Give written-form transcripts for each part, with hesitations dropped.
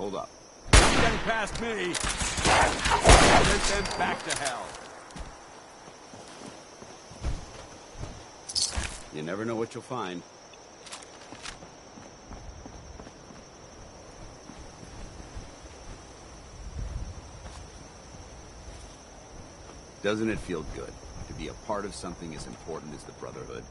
Hold up. Getting past me! Send them back to hell. You never know what you'll find. Doesn't it feel good to be a part of something as important as the Brotherhood?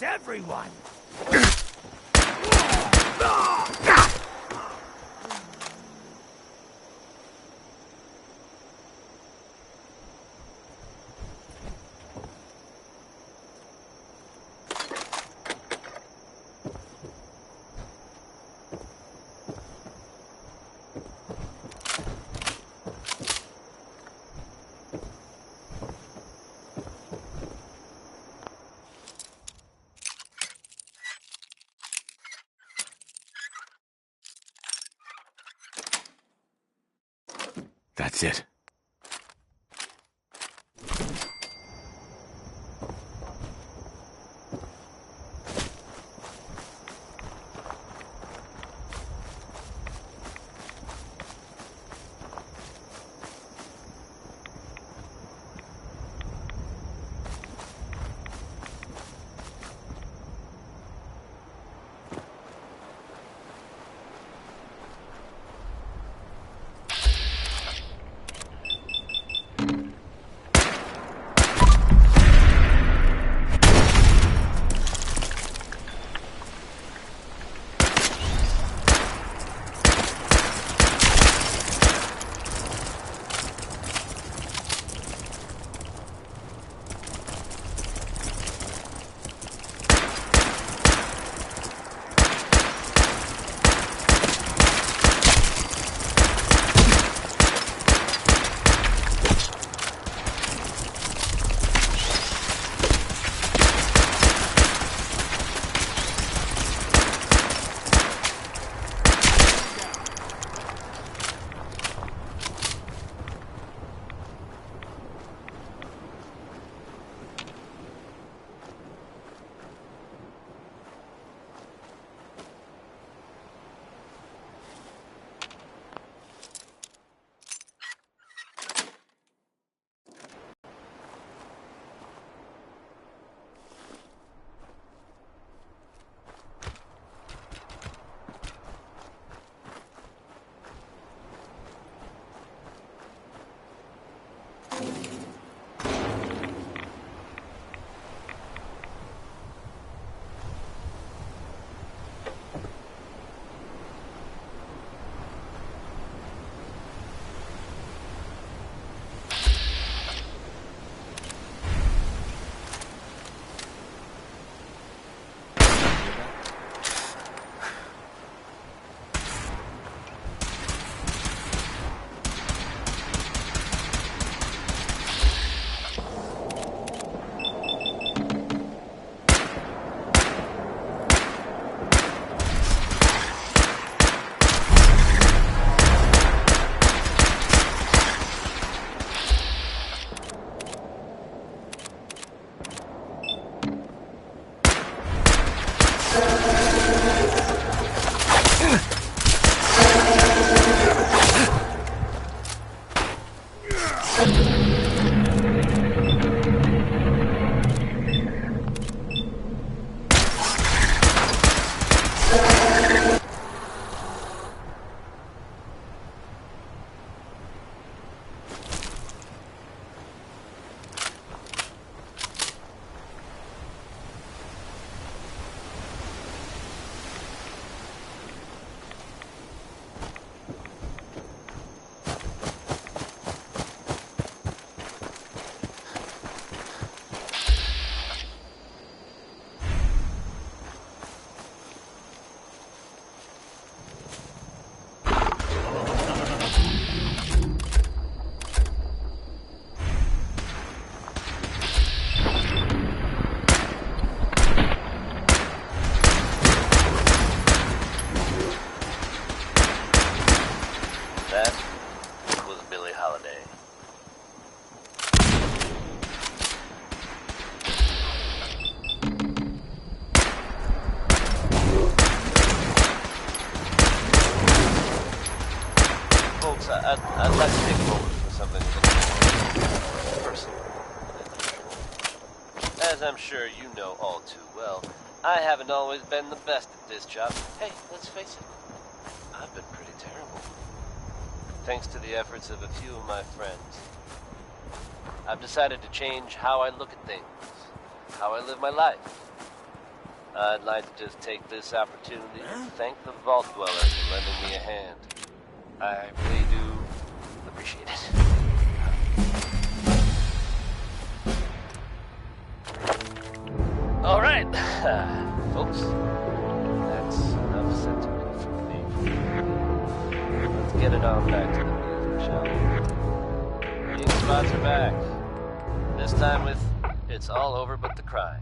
Everyone! That's it. like to take a moment for something a little more personal than usual. As I'm sure you know all too well, I haven't always been the best at this job. Hey, let's face it, I've been pretty terrible. Thanks to the efforts of a few of my friends, I've decided to change how I look at things, how I live my life. I'd like to just take this opportunity to thank the Vault Dwellers for lending me a hand. I really do appreciate it. All right, folks, that's enough sentiment from me. Let's get it on back to the music, shall we? Meeting spots are back. This time with It's All Over But the Crime.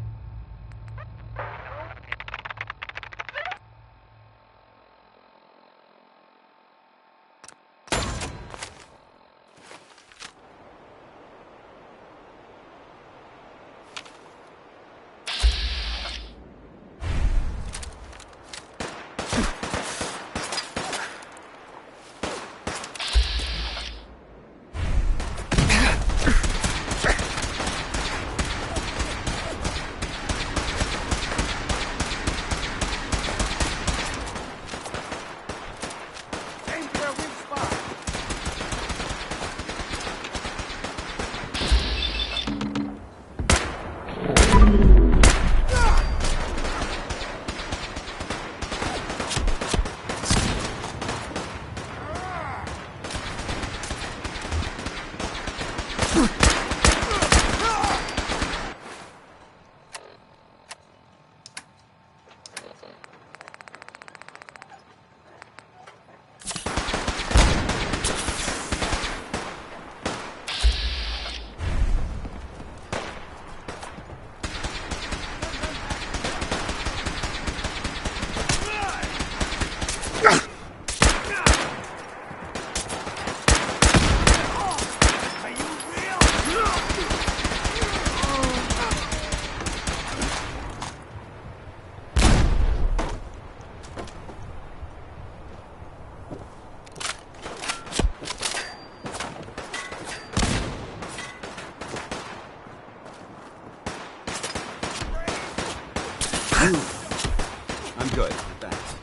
I'm good. Thanks.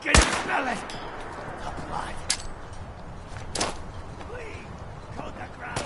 can smell it! The blood. Please, coat the ground.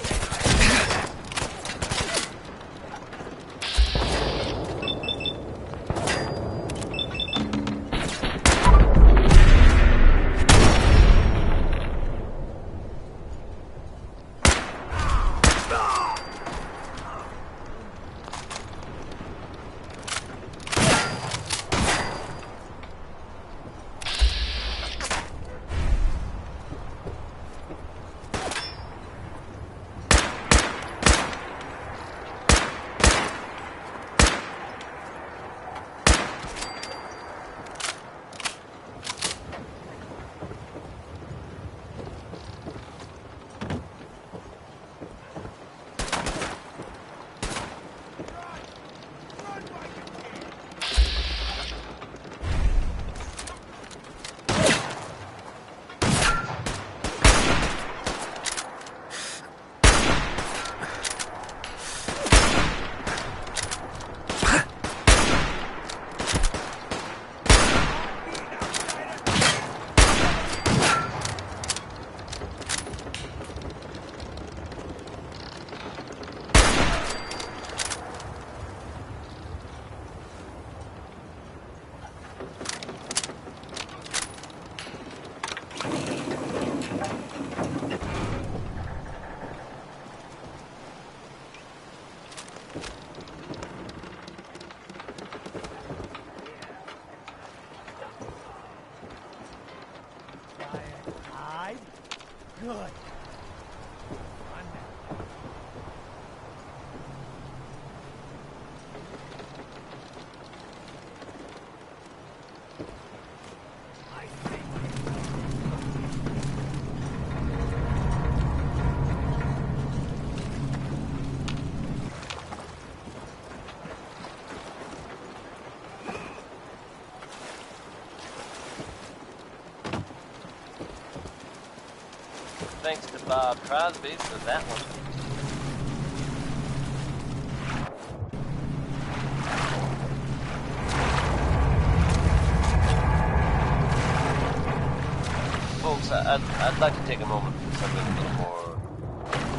Good. Thanks to Bob Crosby for that one. Folks, I'd like to take a moment for something a little more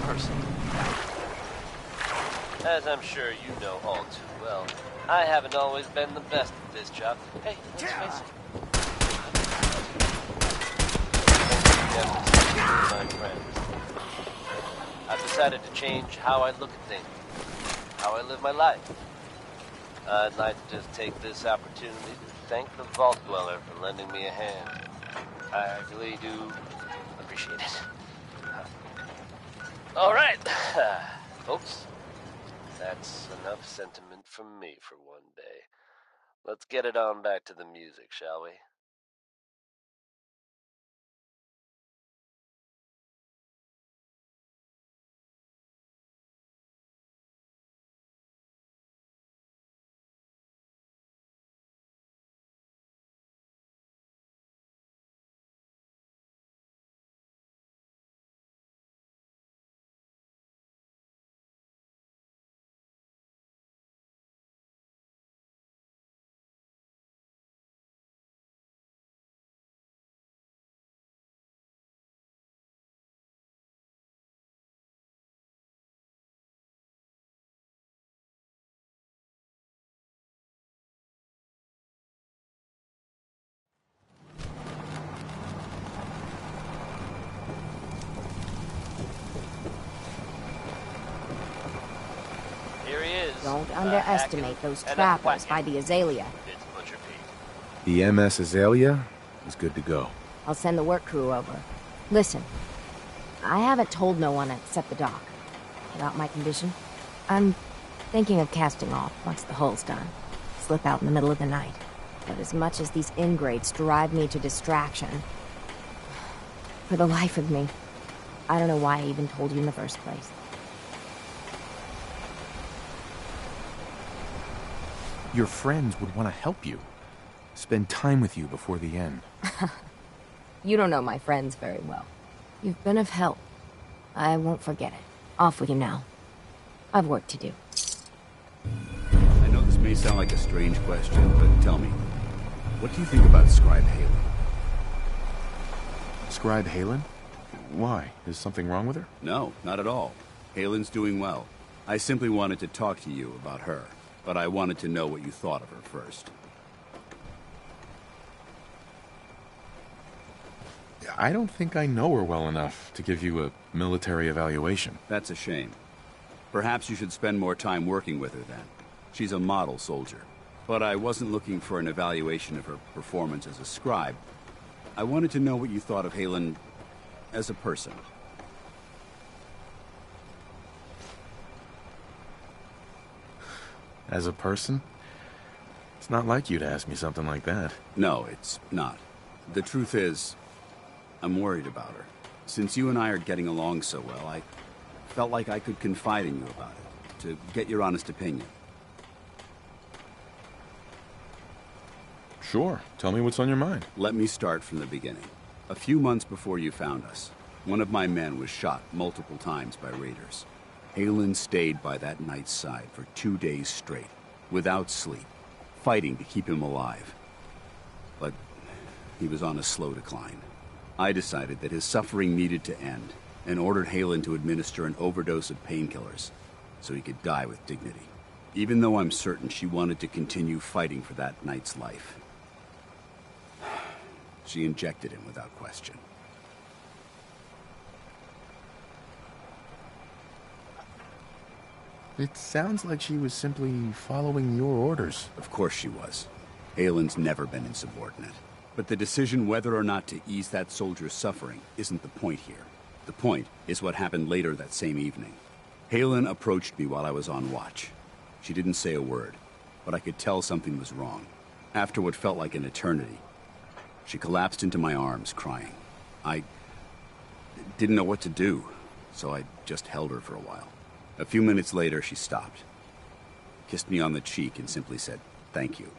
personal. As I'm sure you know all too well, I haven't always been the best at this job. Hey, let's face it. My friends, I've decided to change how I look at things, how I live my life. I'd like to just take this opportunity to thank the Vault Dweller for lending me a hand. I really do appreciate it. All right, folks, that's enough sentiment from me for one day. Let's get it on back to the music, shall we? Here he is. Don't underestimate those trappers by the Azalea. It's Butcher Pete. The MS Azalea is good to go. I'll send the work crew over. Listen, I haven't told no one except the doc about my condition. I'm thinking of casting off once the hull's done. Slip out in the middle of the night. But as much as these ingrates drive me to distraction, for the life of me, I don't know why I even told you in the first place. Your friends would want to help you. Spend time with you before the end. You don't know my friends very well. You've been of help. I won't forget it. Off with you now. I've work to do. I know this may sound like a strange question, but tell me, what do you think about Scribe Haley? scribe Halen? Why? Is something wrong with her? No, not at all. Halen's doing well. I simply wanted to talk to you about her, but I wanted to know what you thought of her first. I don't think I know her well enough to give you a military evaluation. That's a shame. Perhaps you should spend more time working with her then. She's a model soldier. But I wasn't looking for an evaluation of her performance as a scribe. I wanted to know what you thought of Halen as a person. As a person? It's not like you to ask me something like that. No, it's not. The truth is, I'm worried about her. Since you and I are getting along so well, I felt like I could confide in you about it, to get your honest opinion. Sure. Tell me what's on your mind. Let me start from the beginning. A few months before you found us, one of my men was shot multiple times by raiders. Halen stayed by that knight's side for 2 days straight, without sleep, fighting to keep him alive. But he was on a slow decline. I decided that his suffering needed to end, and ordered Halen to administer an overdose of painkillers, so he could die with dignity. Even though I'm certain she wanted to continue fighting for that knight's life. She injected him without question. It sounds like she was simply following your orders. Of course she was. Halen's never been insubordinate. But the decision whether or not to ease that soldier's suffering isn't the point here. The point is what happened later that same evening. Halen approached me while I was on watch. She didn't say a word, but I could tell something was wrong. After what felt like an eternity, she collapsed into my arms, crying. I didn't know what to do, so I just held her for a while. A few minutes later, she stopped, kissed me on the cheek, and simply said, "Thank you,"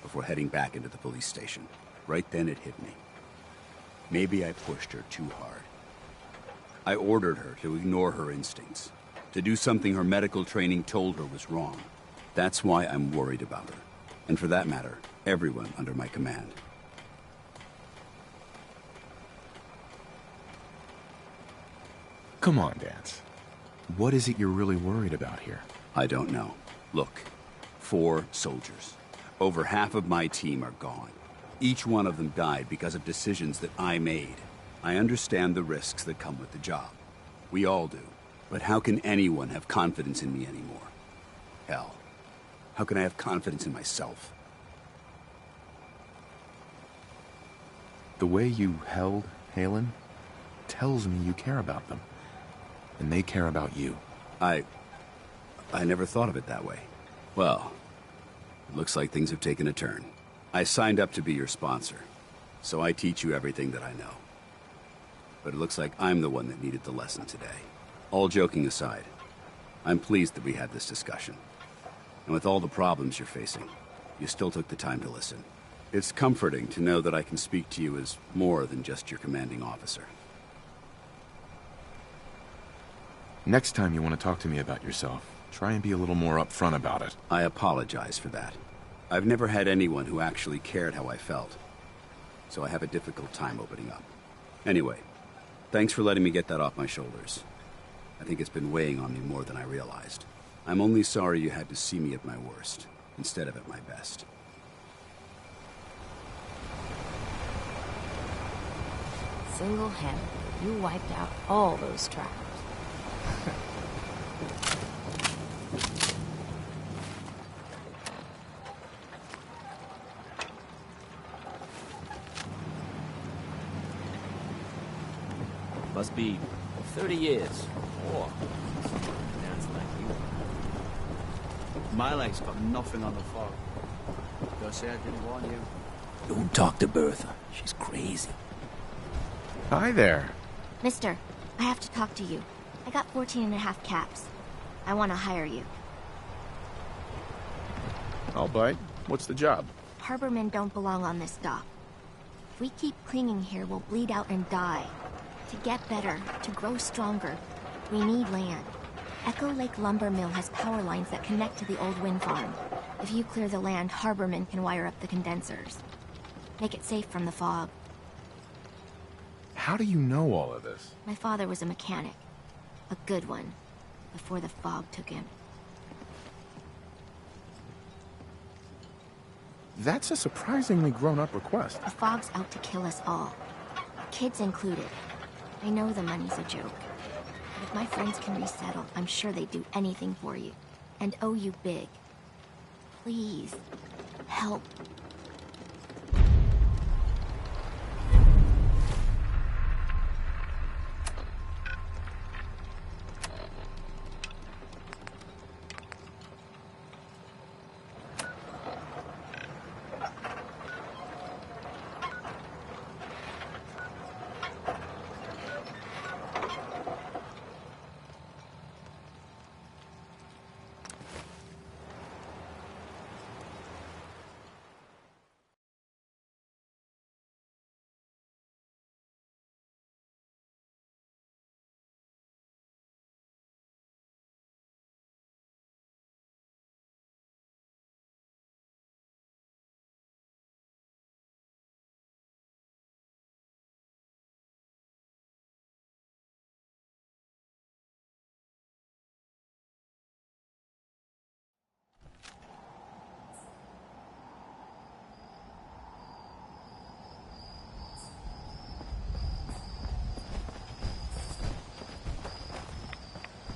before heading back into the police station. Right then it hit me. Maybe I pushed her too hard. I ordered her to ignore her instincts, to do something her medical training told her was wrong. That's why I'm worried about her, and for that matter, everyone under my command. Come on, Dance. What is it you're really worried about here? I don't know. Look, 4 soldiers. Over half of my team are gone. Each one of them died because of decisions that I made. I understand the risks that come with the job. We all do. But how can anyone have confidence in me anymore? Hell, how can I have confidence in myself? The way you held Halen tells me you care about them. And they care about you. I never thought of it that way. Well, looks like things have taken a turn. I signed up to be your sponsor, so I teach you everything that I know. But it looks like I'm the one that needed the lesson today. All joking aside, I'm pleased that we had this discussion. And with all the problems you're facing, you still took the time to listen. It's comforting to know that I can speak to you as more than just your commanding officer. Next time you want to talk to me about yourself, try and be a little more upfront about it. I apologize for that. I've never had anyone who actually cared how I felt, so I have a difficult time opening up. Anyway, thanks for letting me get that off my shoulders. I think it's been weighing on me more than I realized. I'm only sorry you had to see me at my worst, instead of at my best. Single-handedly, you wiped out all those traps. Must be 30 years. Or dance like you. My leg's got nothing on the fog. Go say I didn't warn you. Don't talk to Bertha. She's crazy. Hi there. Mister, I have to talk to you. I got 14 and a half caps. I want to hire you. I'll bite. What's the job? Harbormen don't belong on this dock. If we keep clinging here, we'll bleed out and die. To get better, to grow stronger, we need land. Echo Lake Lumber Mill has power lines that connect to the old wind farm. If you clear the land, Harbormen can wire up the condensers. Make it safe from the fog. How do you know all of this? My father was a mechanic. A good one. Before the fog took him. That's a surprisingly grown-up request. The fog's out to kill us all. Kids included. I know the money's a joke. But if my friends can resettle, I'm sure they'd do anything for you. And owe you big. Please. Help.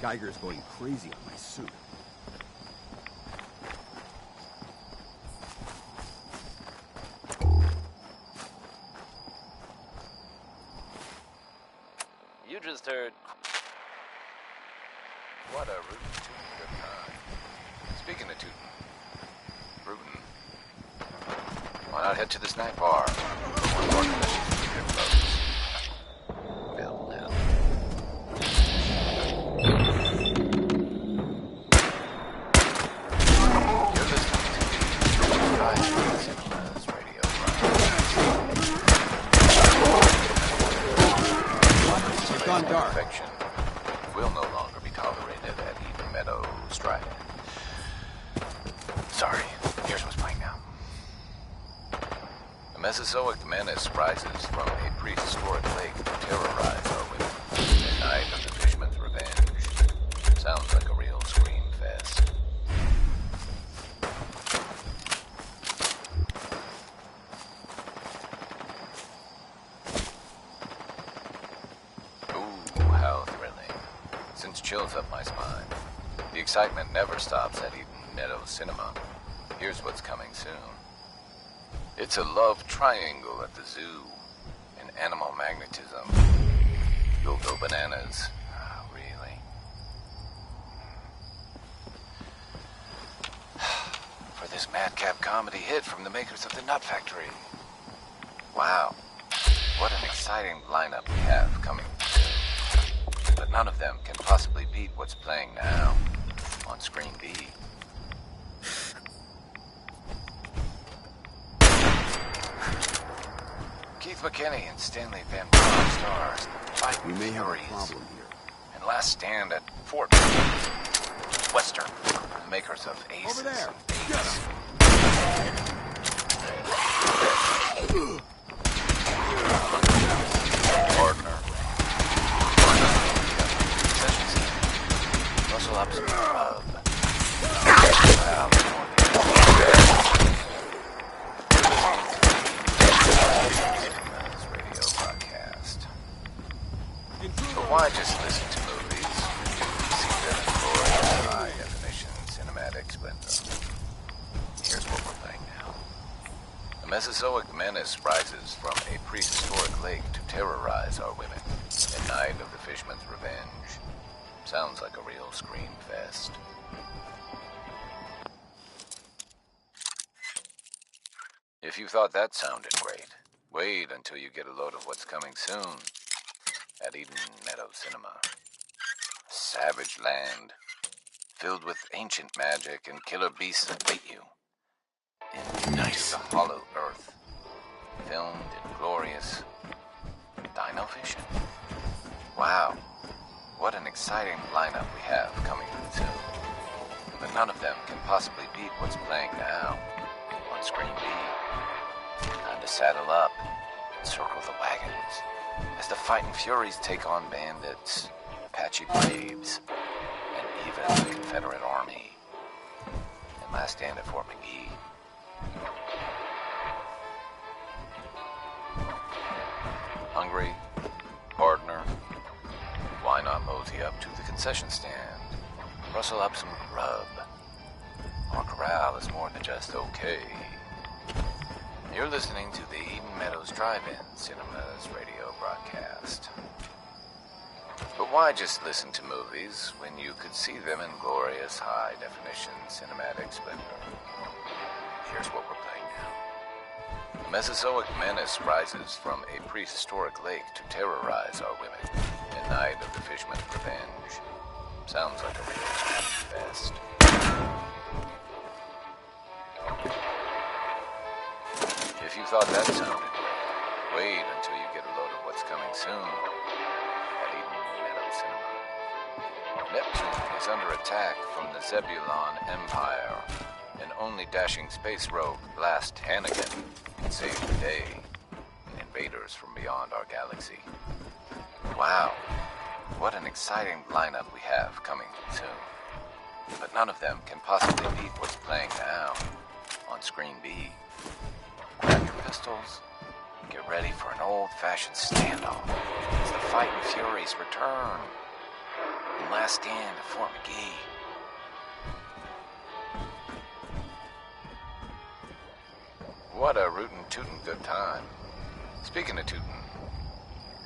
Geiger's going crazy on my suit. You just heard. What a rootin' tootin' good time. Speaking of tootin', rootin', why not head to the snack bar? One more delicious good folks. Bill now. You're listening to the Meanhungarian Cinema's radio broadcast. It's gone dark. Infection will no longer be tolerated at Eden Meadows Drive. Sorry, here's what's playing now. A Mesozoic menace rises from a prehistoric lake to terrorize our women. The night of the fisherman's revenge. Sounds like a real scream fest. Ooh, how thrilling. Sends chills up my spine. The excitement never stops at Eden Meadows Cinema. Here's what's coming soon. It's a love triangle at the zoo. An animal magnetism. You'll go bananas. Oh, really? For this madcap comedy hit from the makers of The Nut Factory. Wow. What an exciting lineup we have coming soon. But none of them can possibly beat what's playing now on Screen B. Keith McKinney and Stanley Van Buren stars Fight We may have a Furies problem here. and Last Stand at Fort Western, the makers of Aces. Over there. Partner. Muscle ups and rub. Radio broadcast. But why just listen to movies? See them in glorious high definition cinematic splendor. Here's what we're playing now. A Mesozoic menace rises from a prehistoric lake to terrorize our women. At night of the fisherman's revenge. Sounds like a real scream fest. If you thought that sounded great, wait until you get a load of what's coming soon at Eden Meadows Cinema. A savage land, filled with ancient magic and killer beasts that bait you. Into the hollow earth, filmed in glorious dino vision. Wow, what an exciting lineup we have coming soon. But none of them can possibly beat what's playing now on Screen B. Time to saddle up and circle the wagons. as the fighting furies take on bandits, Apache braves, and even the Confederate Army. And last stand at Fort McGee. Hungry? Partner? Why not mosey up to the concession stand? Rustle up some grub. Our corral is more than just okay. You're listening to the Eden Meadows Drive-In Cinemas radio broadcast. But why just listen to movies when you could see them in glorious high-definition cinematic splendor? Here's what we're playing now. A Mesozoic menace rises from a prehistoric lake to terrorize our women. A Night of the Fishman's Revenge. Sounds like a real scrappy fest. If you thought that sounded great, wait until you get a load of what's coming soon at Eden Meadows Cinema. Neptune is under attack from the Zebulon Empire, and only dashing space rogue Blast Hannigan can save the day and invaders from beyond our galaxy. Wow, what an exciting lineup we have coming soon. But none of them can possibly beat what's playing now on Screen B. Grab your pistols, get ready for an old-fashioned standoff as the fighting furies return. And last stand at Fort McGee. What a rootin' tootin' good time. Speaking of tootin',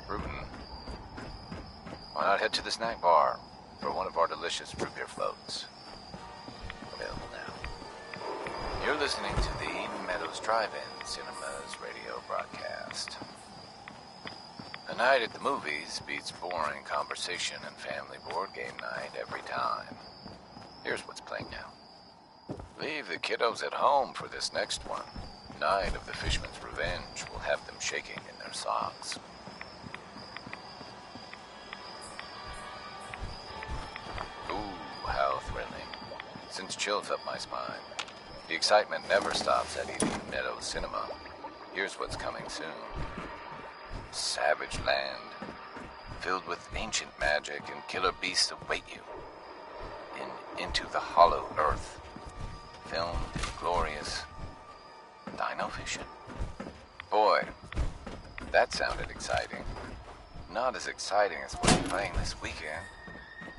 rootin', why not head to the snack bar for one of our delicious root beer floats? Available now. You're listening to the Eden Meadows Drive-In Cinemas radio broadcast. A night at the movies beats boring conversation and family board game night every time. Here's what's playing now. Leave the kiddos at home for this next one. Night of the Fishman's Revenge will have them shaking in their socks. Ooh, how thrilling. Sends chills up my spine. The excitement never stops at Eden Meadows Cinema. Here's what's coming soon. Savage land, filled with ancient magic and killer beasts await you. Into the hollow earth, filmed in glorious dino vision. Boy, that sounded exciting. Not as exciting as what's playing this weekend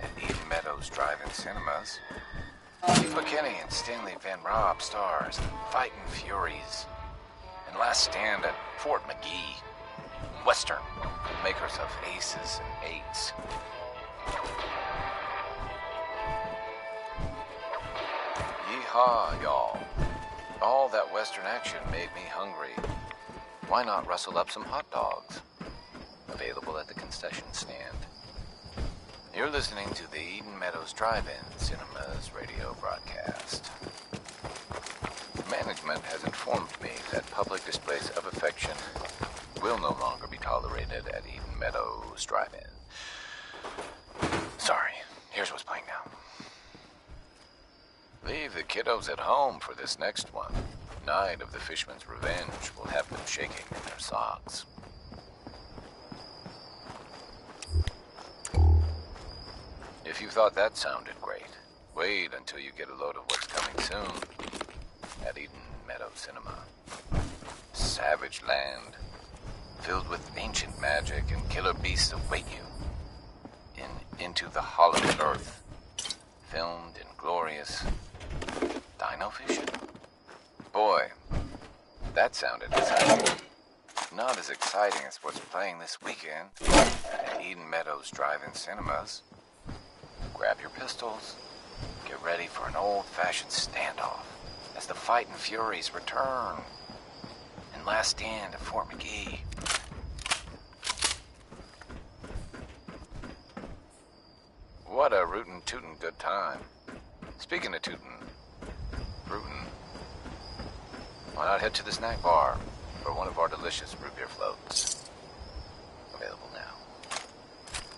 at Eden Meadows Drive-In Cinemas. Steve McKinney and Stanley Van Robb stars Fightin' Furies. And last stand at Fort McGee. Western, makers of aces and eights. Yeehaw, y'all. All that Western action made me hungry. Why not rustle up some hot dogs? Available at the concession stand. You're listening to the Eden Meadows Drive-In Cinemas radio broadcast. Management has informed me that public displays of affection will no longer be tolerated at Eden Meadows Drive-In. Sorry, here's what's playing now. Leave the kiddos at home for this next one. Night of the Fishman's Revenge will have them shaking in their socks. If you thought that sounded great, wait until you get a load of what's coming soon at Eden Meadows Cinema. Savage land, filled with ancient magic and killer beasts await you. Into the hollow earth, filmed in glorious dino vision. Boy, that sounded exciting. Not as exciting as what's playing this weekend at Eden Meadows Drive-In Cinemas. Grab your pistols, get ready for an old-fashioned standoff as the fighting furies return. And last stand at Fort McGee. What a rootin' tootin' good time. Speaking of tootin', rootin', why not head to the snack bar for one of our delicious root beer floats? Available now.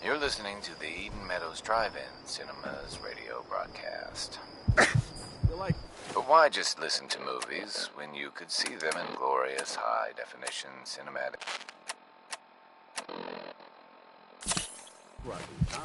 You're listening to the Eden Meadows Drive-In Cinemas radio broadcast. But why just listen to movies when you could see them in glorious high-definition cinematic? brothers, huh?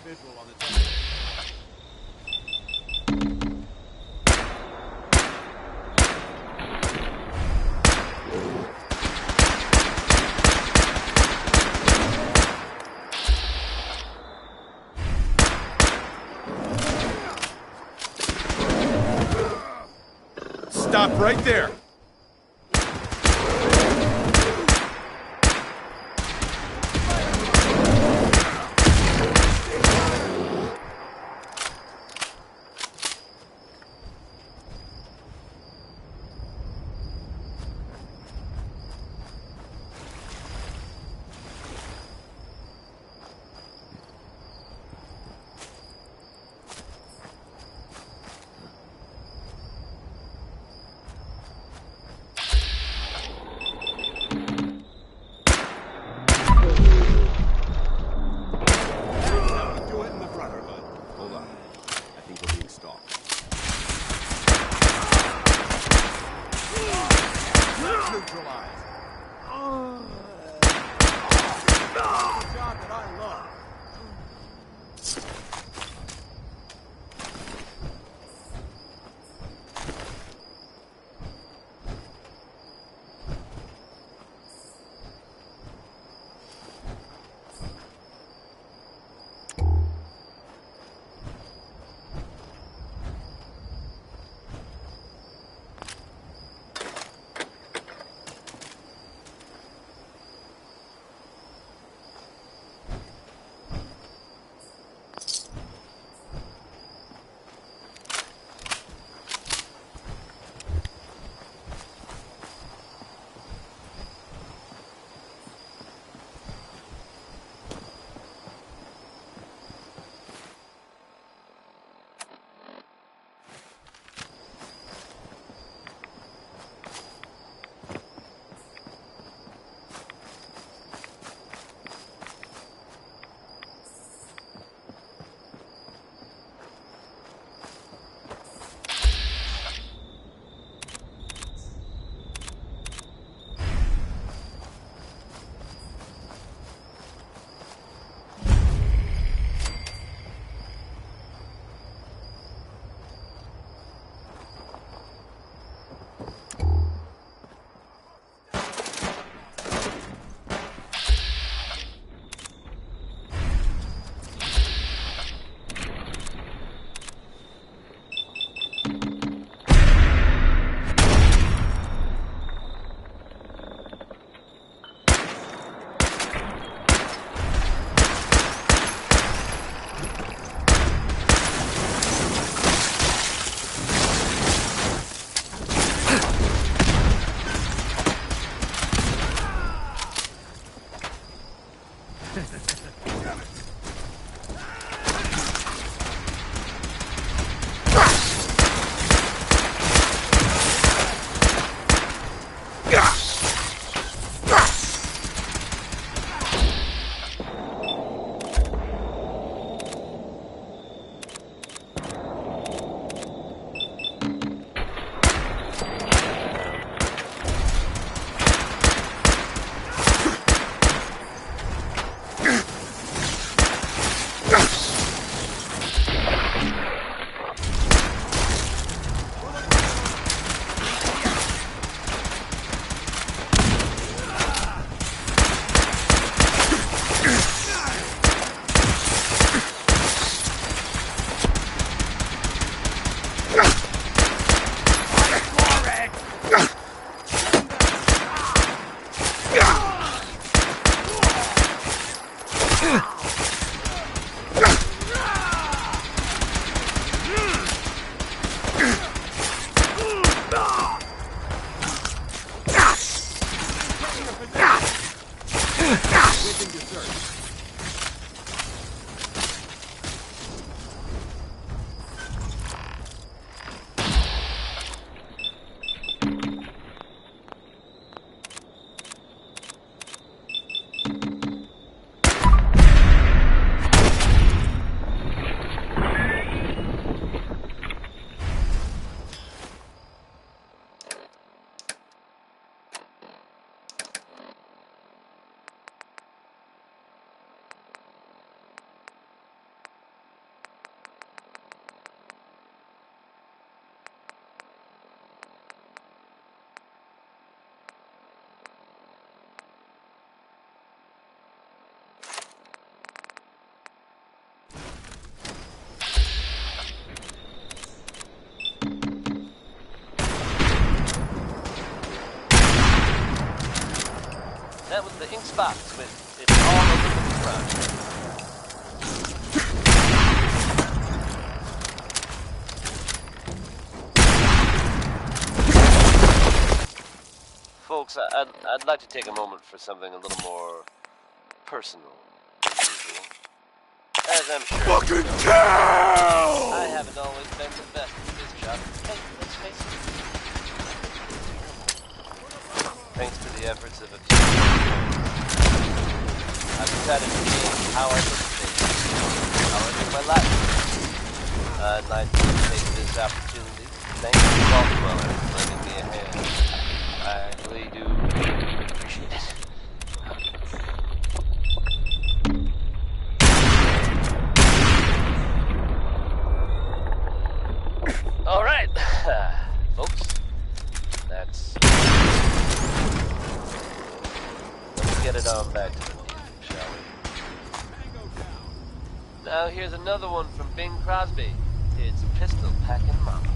Visual on the top. Stop right there! That was the Inks box with it's all over the front. Folks, I'd like to take a moment for something a little more personal than usual. As I'm sure Fucking tell! I haven't always been the best at this job. Hey, let's face it. Thanks to the efforts of a few people, I've decided to change how I look at things, how I live my life. I'd like to take this opportunity to thank you, Vault Dweller, for lending me a hand. I really do appreciate it. All right, folks, let's get it on back to the music, shall we? Now here's another one from Bing Crosby. It's Pistol Packin' Mama.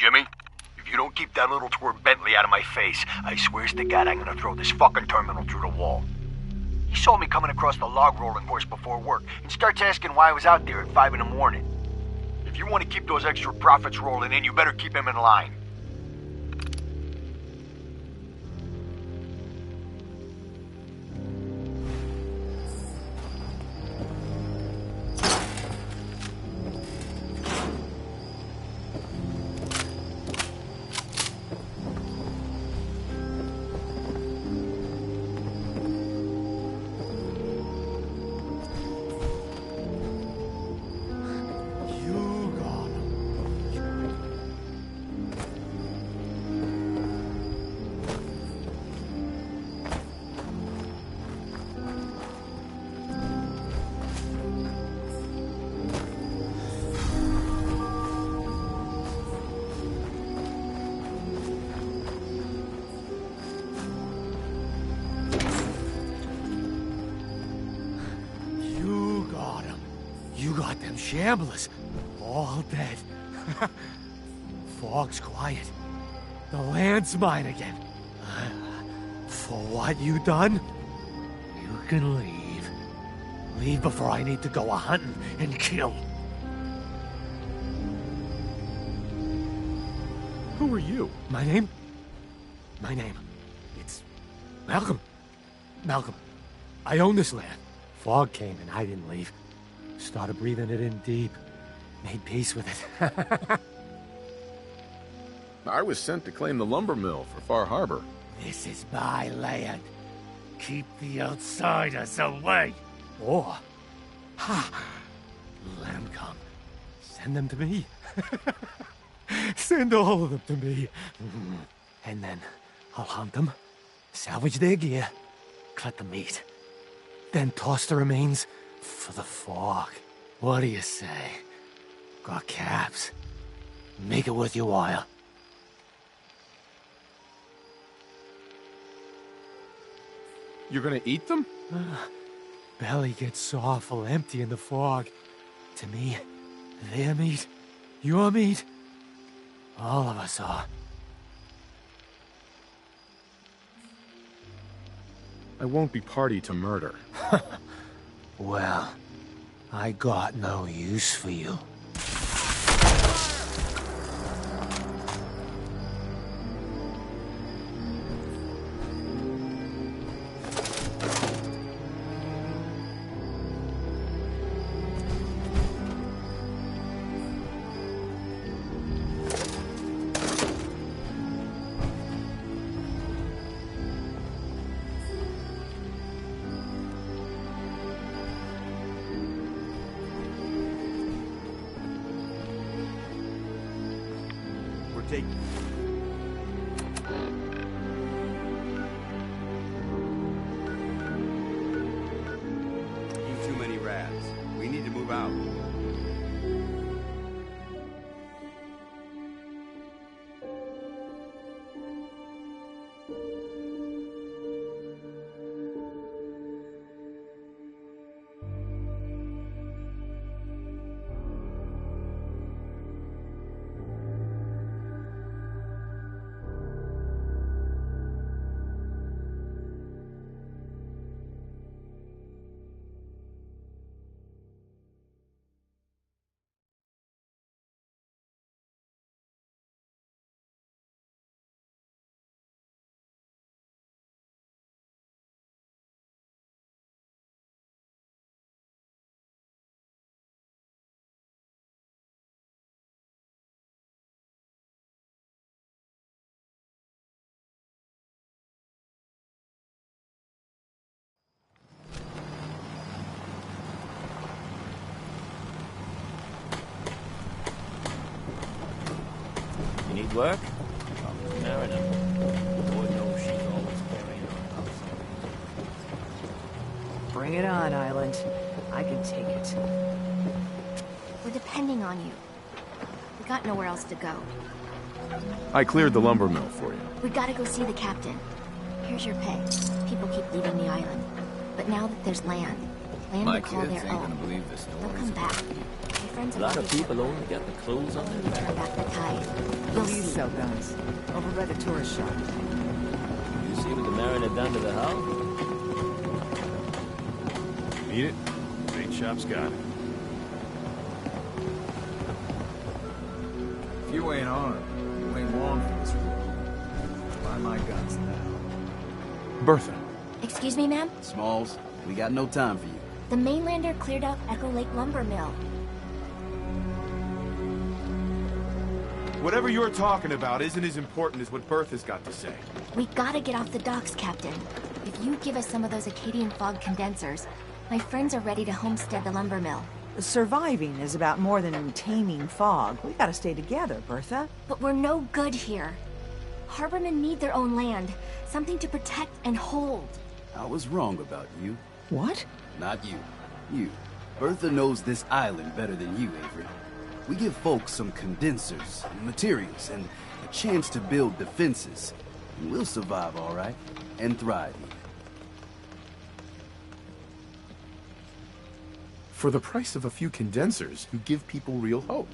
Jimmy, if you don't keep that little twerp Bentley out of my face, I swears to God I'm gonna throw this fucking terminal through the wall. He saw me coming across the log rolling course before work and starts asking why I was out there at 5 in the morning. If you want to keep those extra profits rolling in, you better keep him in line. Shamblers, all dead. Fog's quiet. The land's mine again. For what you done, you can leave. Leave before I need to go a-hunting and kill. Who are you? My name? It's Malcolm. Malcolm. I own this land. Fog came and I didn't leave. Started breathing it in deep. Made peace with it. I was sent to claim the lumber mill for Far Harbor. This is my land. Keep the outsiders away. Or, let them come. Send them to me. Send all of them to me. And then I'll hunt them, salvage their gear, cut the meat, then toss the remains for the fog. What do you say? Got caps. Make it worth your while. You're gonna eat them? Belly gets awful empty in the fog. To me, their meat, your meat, all of us are. I won't be party to murder. Well, I got no use for you. Too many rats. We need to move out. You need work? Marry them. Lord knows she's always carrying on. Bring it on, Island. I can take it. We're depending on you. We got nowhere else to go. I cleared the lumber mill for you. We gotta go see the captain. Here's your pay. People keep leaving the island. But now that there's land My will call kids their ain't own. gonna believe this They'll story. come back. If friends A have lot of already people only got the clothes on their turn back. back the tide. You'll These see. sell guns. Over by the tourist shop. You see what the Mariner done to the hull? Need it? Bait shop's got it. If you ain't armed, you ain't long for this world. Buy my guns now. Bertha. Excuse me, ma'am? Smalls, we got no time for you. The mainlander cleared out Echo Lake Lumber Mill. Whatever you're talking about isn't as important as what Bertha's got to say. We gotta get off the docks, Captain. If you give us some of those Acadian fog condensers, my friends are ready to homestead the lumber mill. Surviving is about more than taming fog. We gotta stay together, Bertha. But we're no good here. Harbormen need their own land, something to protect and hold. I was wrong about you. What? Not you. You. Bertha knows this island better than you, Avery. We give folks some condensers, and materials, and a chance to build defenses. And we'll survive all right, and thrive even. For the price of a few condensers, you give people real hope.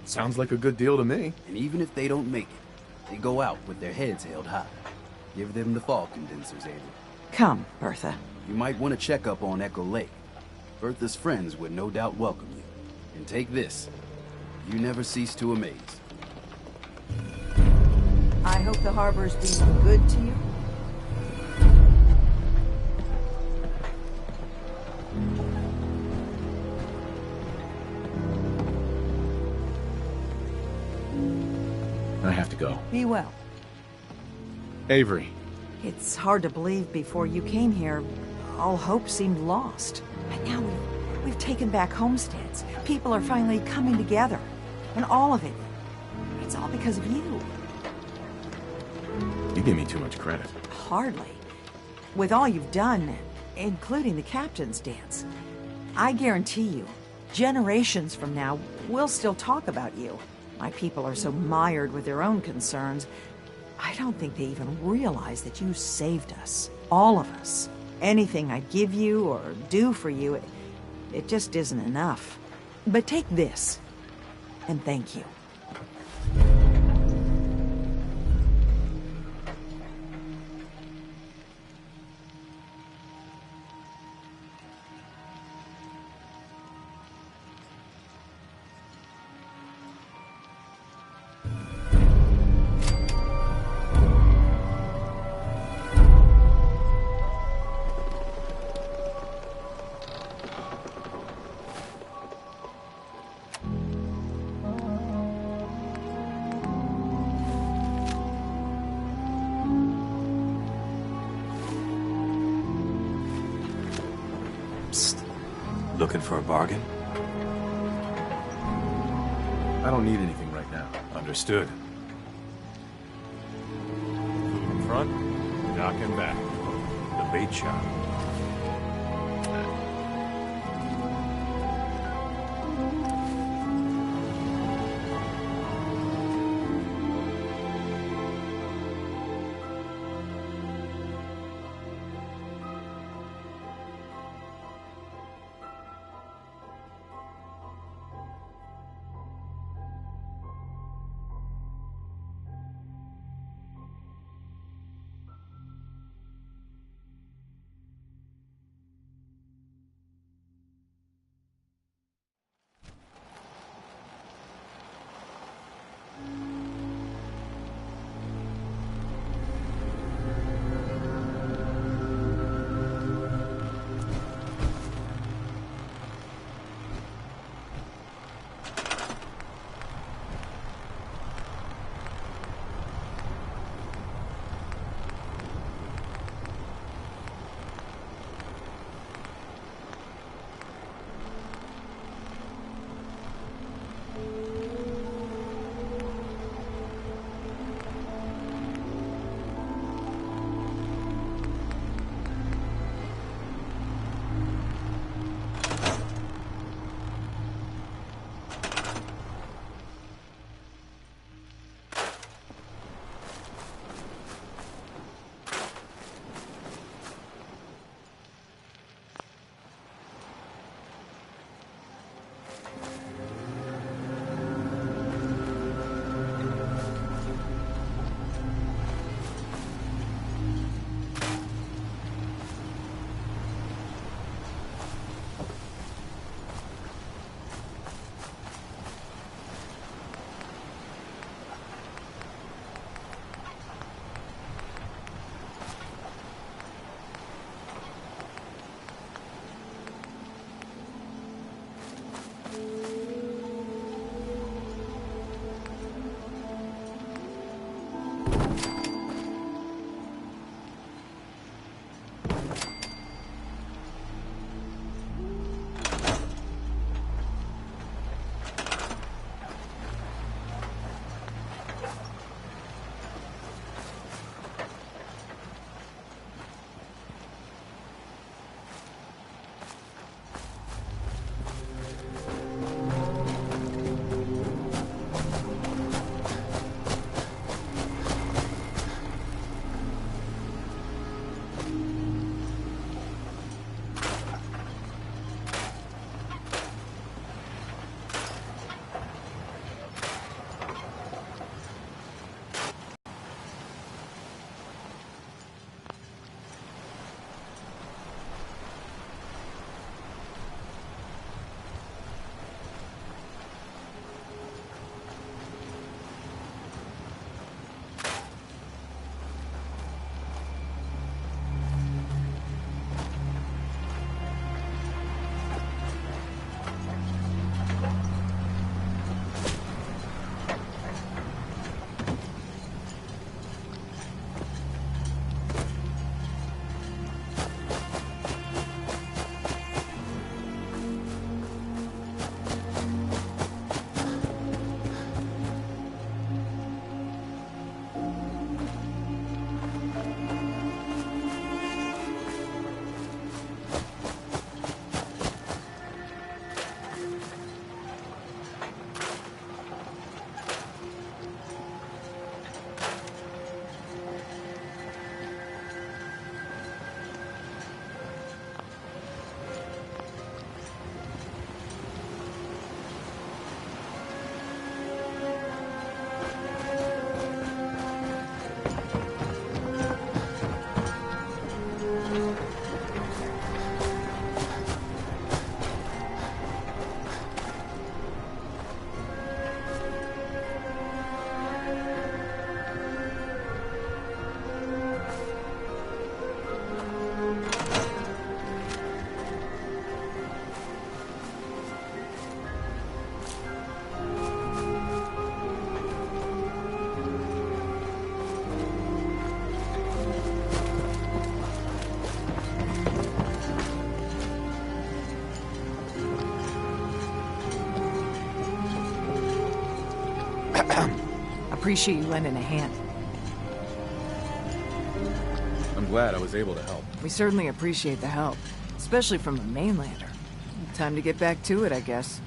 Sounds like a good deal to me. And even if they don't make it, they go out with their heads held high. Give them the fog condensers, Avery. Come, Bertha. You might want to check up on Echo Lake. Bertha's friends would no doubt welcome you. And take this. You never cease to amaze. I hope the harbor's being good to you. I have to go. Be well. Avery. It's hard to believe before you came here, all hope seemed lost. But now we've taken back homesteads. People are finally coming together. And all of it, it's all because of you. You give me too much credit. Hardly. With all you've done, including the captain's dance, I guarantee you, generations from now, we'll still talk about you. My people are so mired with their own concerns, I don't think they even realize that you saved us. All of us. Anything I'd give you or do for you, it just isn't enough. But take this, and thank you. Looking for a bargain? I don't need anything right now. Understood. Food in front, dock and back. The bait shop. Appreciate you lending a hand. I'm glad I was able to help. We certainly appreciate the help, especially from a mainlander. Time to get back to it, I guess.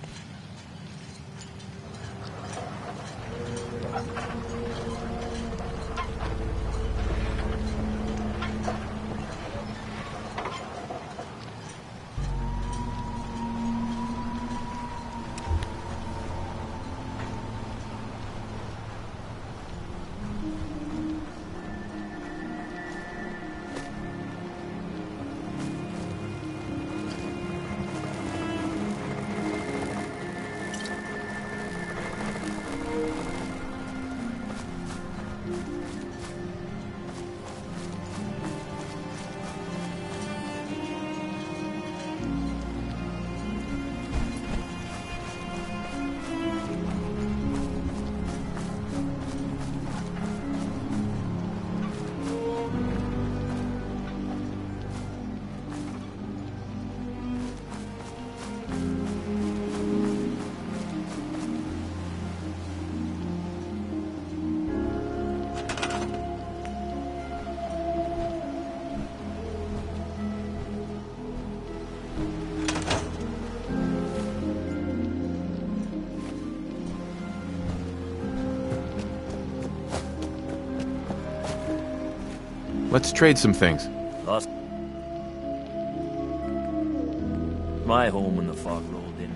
Let's trade some things. Lost my home when the fog rolled in.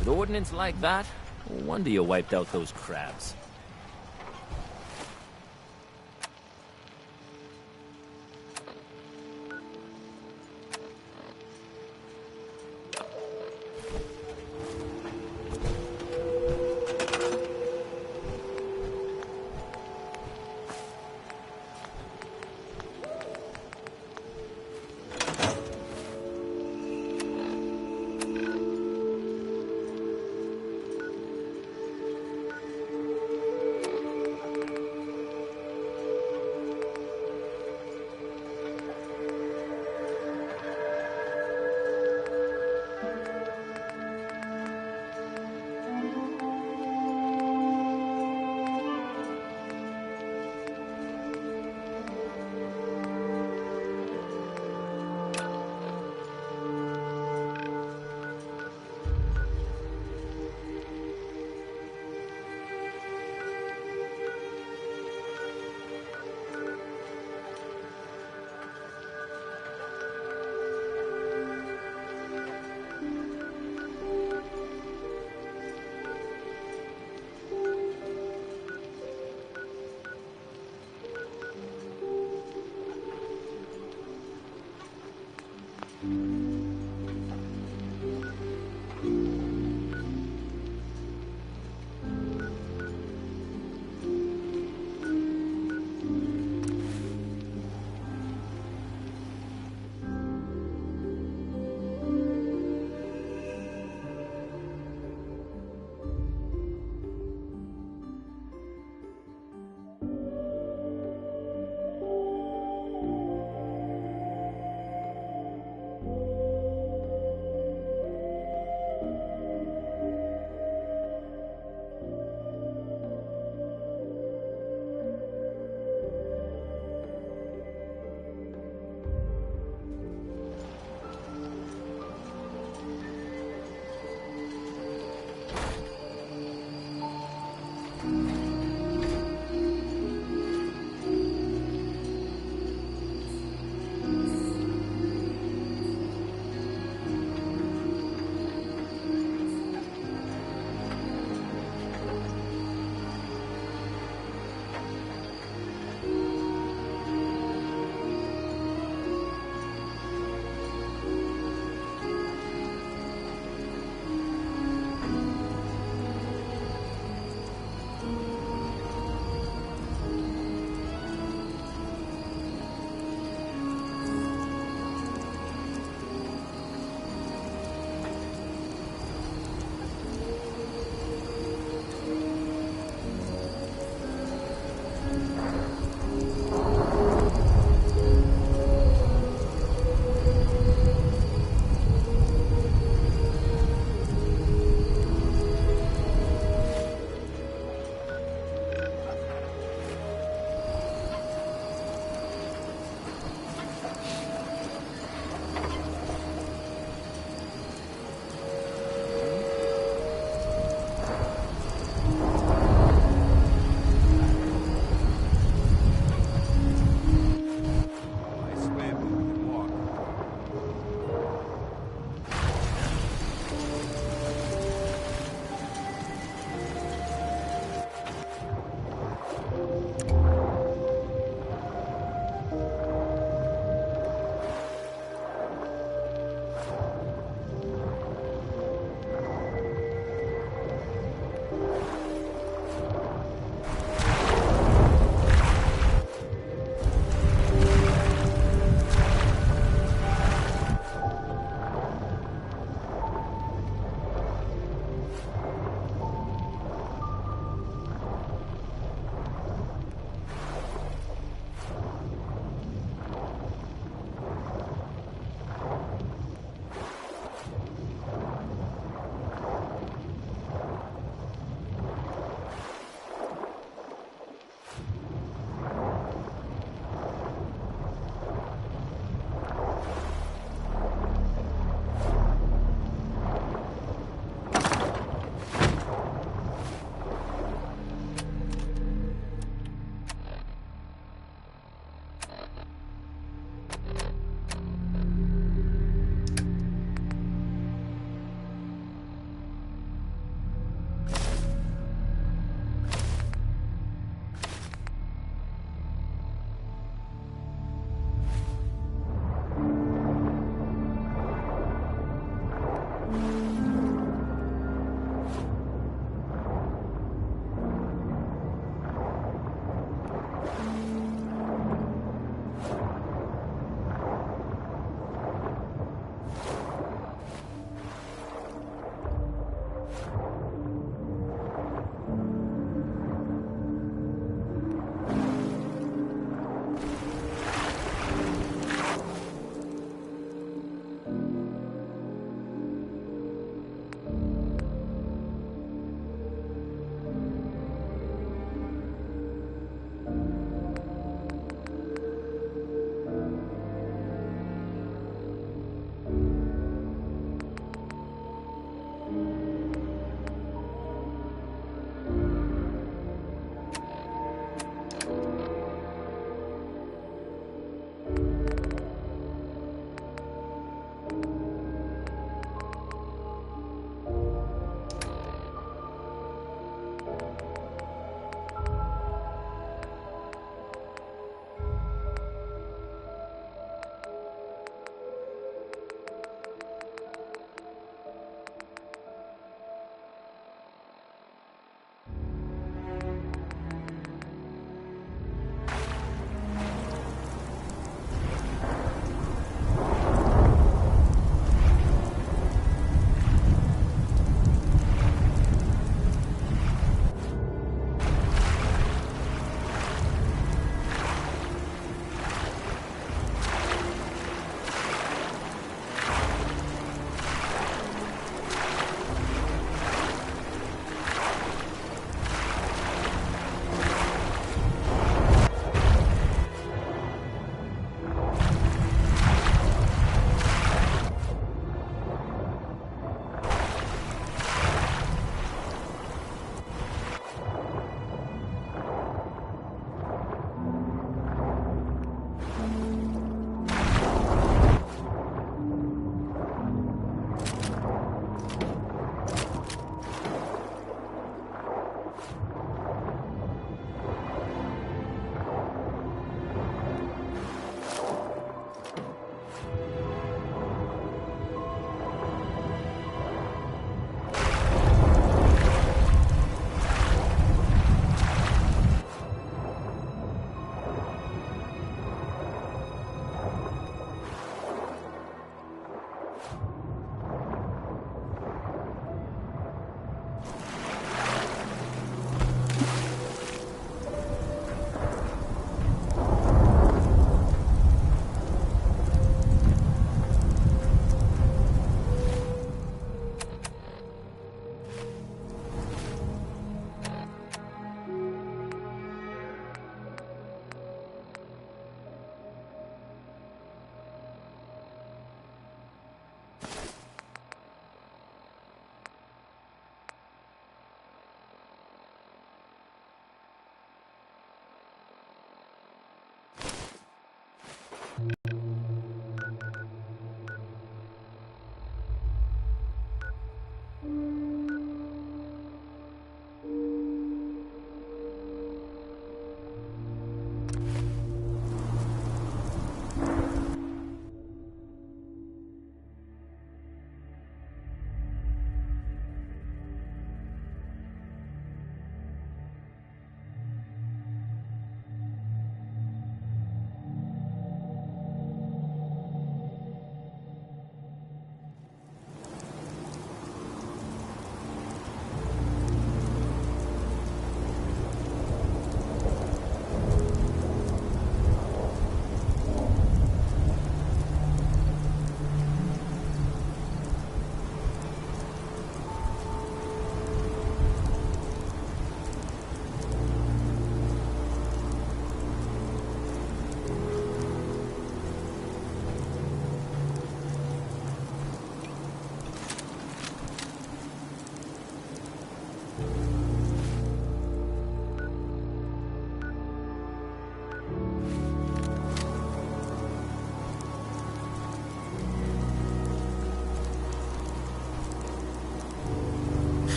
With ordnance like that, no wonder you wiped out those crabs.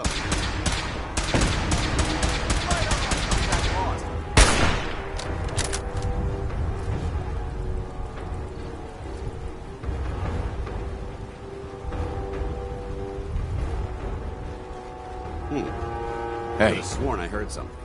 I Hey. could have sworn I heard something.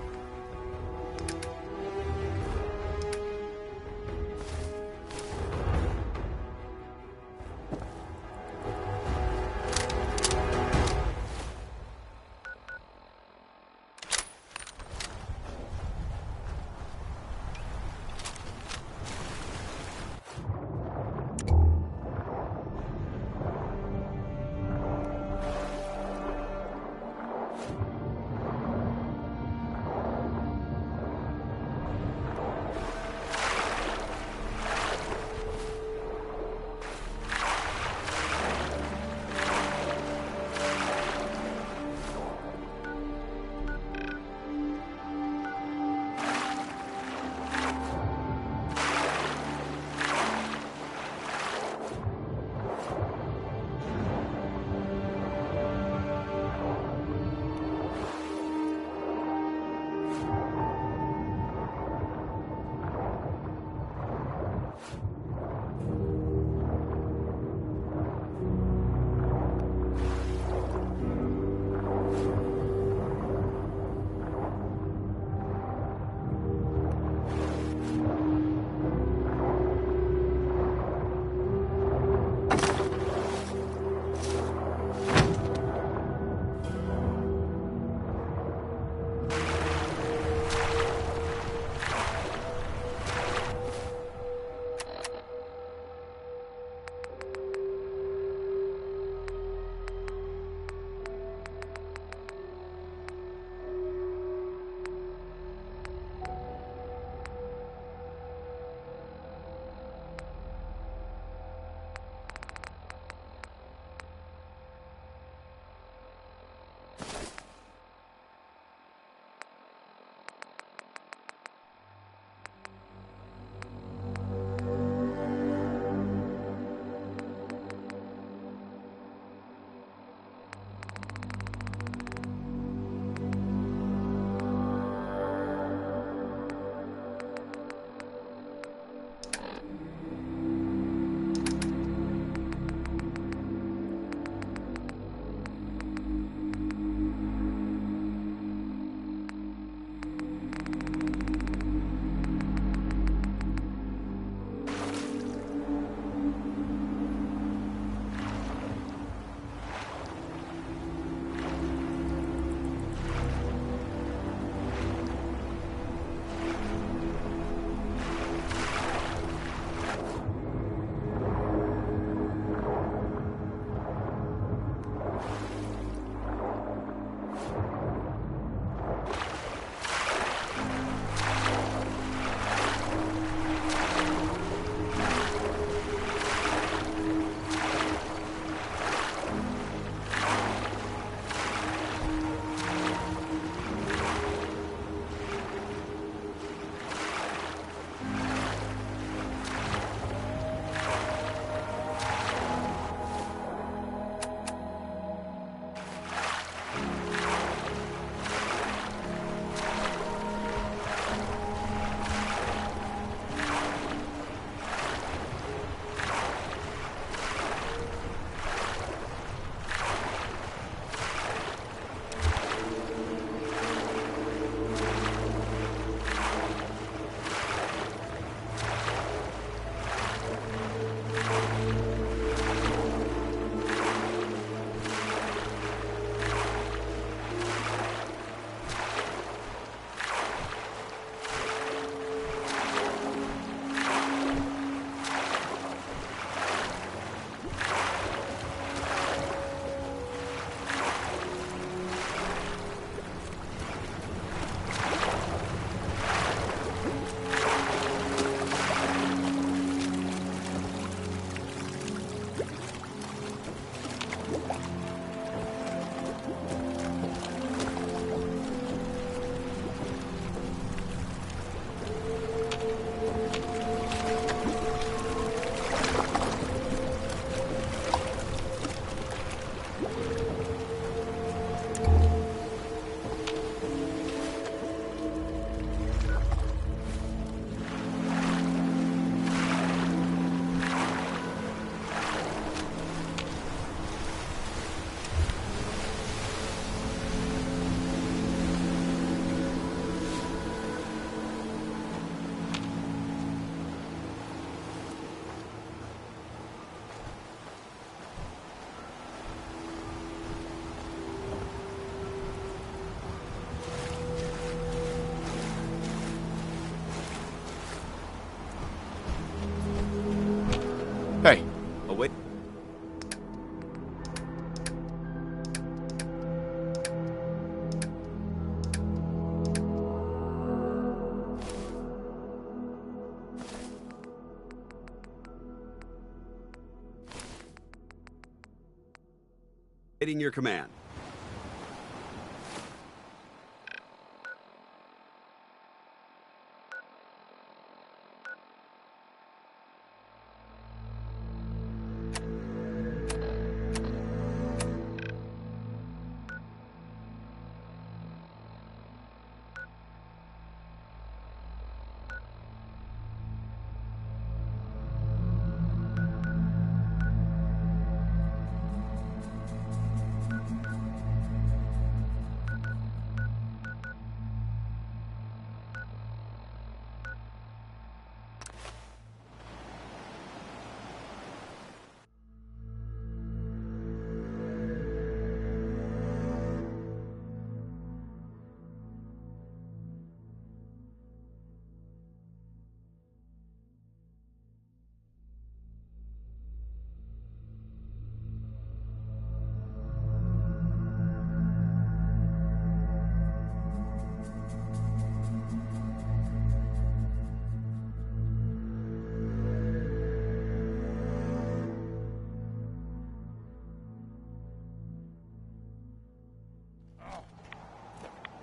Awaiting your command.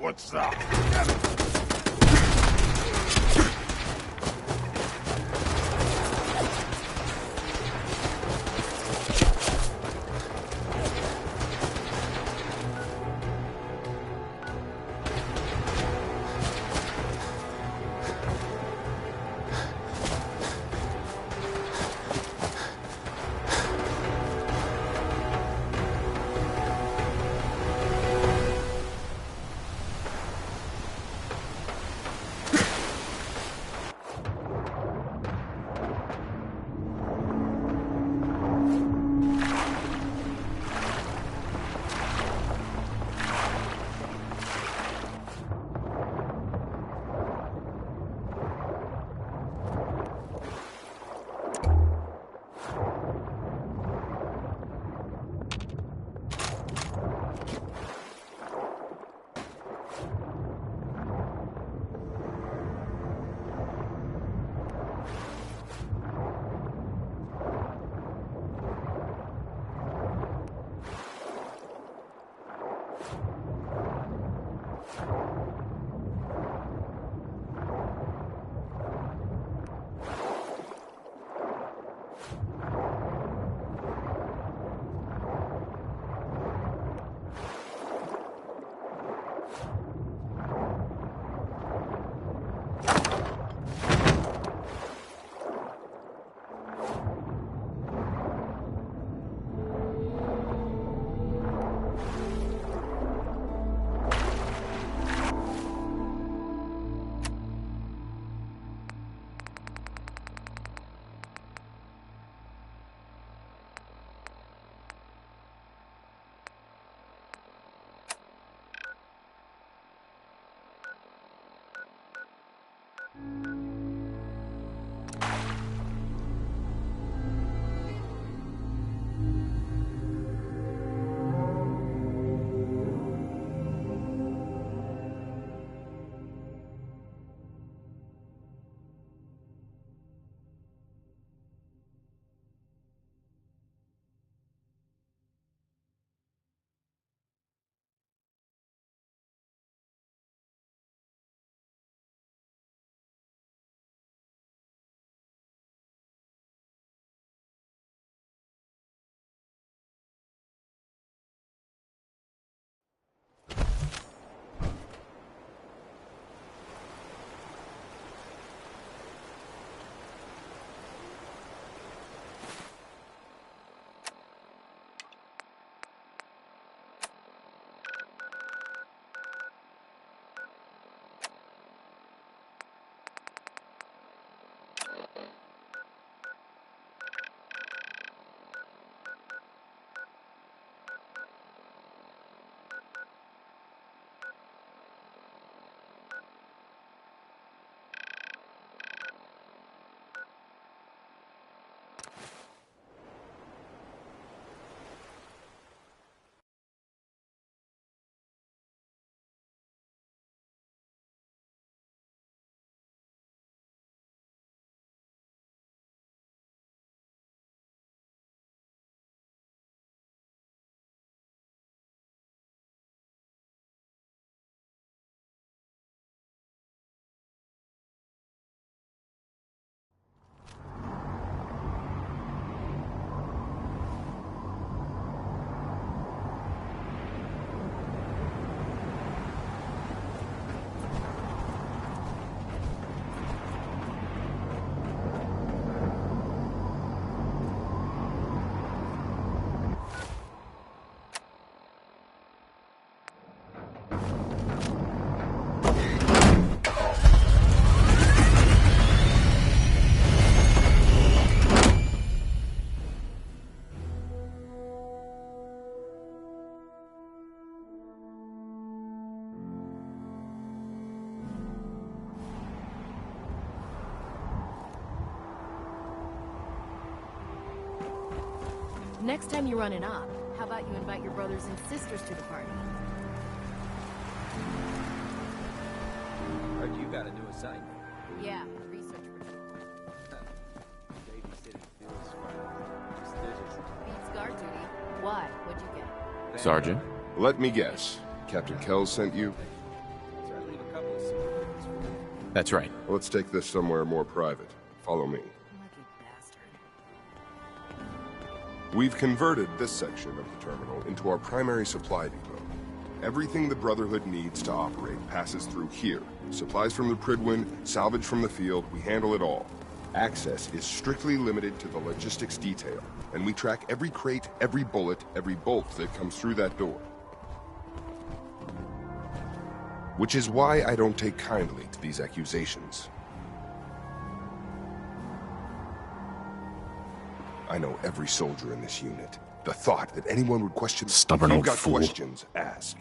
What's that? Next time you run it up, how about you invite your brothers and sisters to the party? Heard you got a new assignment. Yeah, research patrol. Babysitting feels prestigious. Beats guard duty. Why? What'd you get? Sergeant? Let me guess. Captain Kells sent you? That's right. Let's take this somewhere more private. Follow me. We've converted this section of the terminal into our primary supply depot. Everything the Brotherhood needs to operate passes through here. Supplies from the Pridwin, salvage from the field, we handle it all. Access is strictly limited to the logistics detail, and we track every crate, every bullet, every bolt that comes through that door. Which is why I don't take kindly to these accusations. I know every soldier in this unit. The thought that anyone would question... Stubborn old fool. If you've got questions, ask.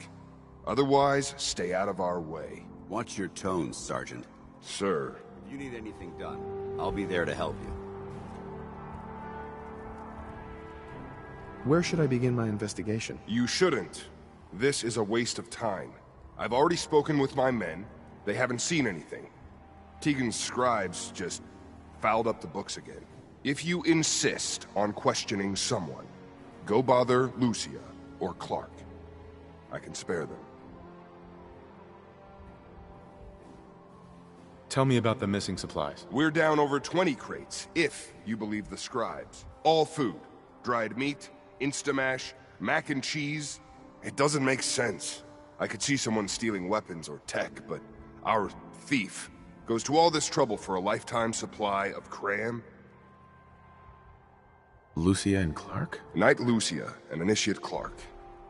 Otherwise, stay out of our way. Watch your tones, Sergeant. Sir. If you need anything done, I'll be there to help you. Where should I begin my investigation? You shouldn't. This is a waste of time. I've already spoken with my men. They haven't seen anything. Tegan's scribes just fouled up the books again. If you insist on questioning someone, go bother Lucia or Clark. I can spare them. Tell me about the missing supplies. We're down over 20 crates, if you believe the scribes. All food. Dried meat, Instamash, mac and cheese. It doesn't make sense. I could see someone stealing weapons or tech, but our thief goes to all this trouble for a lifetime supply of cram. Lucia and Clark? Knight Lucia and Initiate Clark.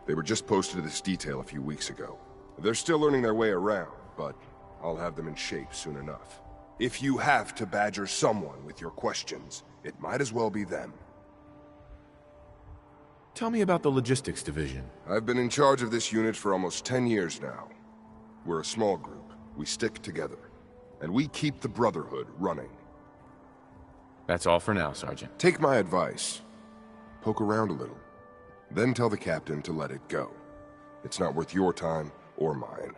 They were just posted to this detail a few weeks ago. They're still learning their way around, but I'll have them in shape soon enough. If you have to badger someone with your questions, it might as well be them. Tell me about the logistics division. I've been in charge of this unit for almost 10 years now. We're a small group. We stick together. And we keep the Brotherhood running. That's all for now, Sergeant. Take my advice. Poke around a little. Then tell the captain to let it go. It's not worth your time or mine.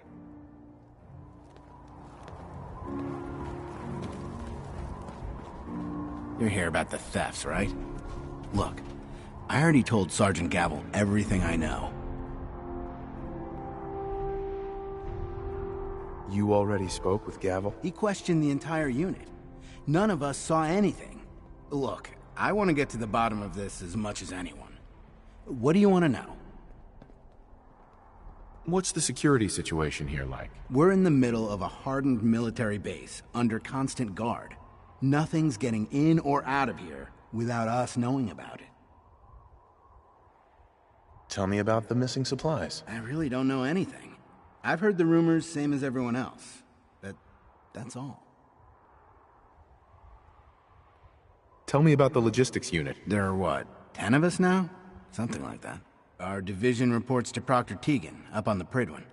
You're here about the thefts, right? Look, I already told Sergeant Gavel everything I know. You already spoke with Gavel? He questioned the entire unit. None of us saw anything. Look, I want to get to the bottom of this as much as anyone. What do you want to know? What's the security situation here like? We're in the middle of a hardened military base, under constant guard. Nothing's getting in or out of here without us knowing about it. Tell me about the missing supplies. I really don't know anything. I've heard the rumors, same as everyone else. That's all. Tell me about the logistics unit. There are what, 10 of us now? Something like that. Our division reports to Proctor Tegan, up on the Pridwin.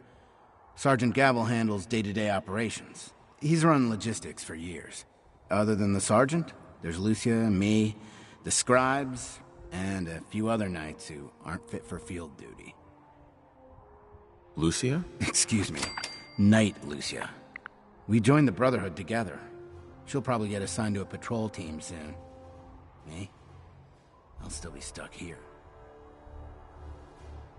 Sergeant Gavel handles day-to-day operations. He's run logistics for years. Other than the sergeant, there's Lucia, me, the scribes, and a few other knights who aren't fit for field duty. Lucia? Excuse me. Knight Lucia. We joined the Brotherhood together. She'll probably get assigned to a patrol team soon. Me? I'll still be stuck here.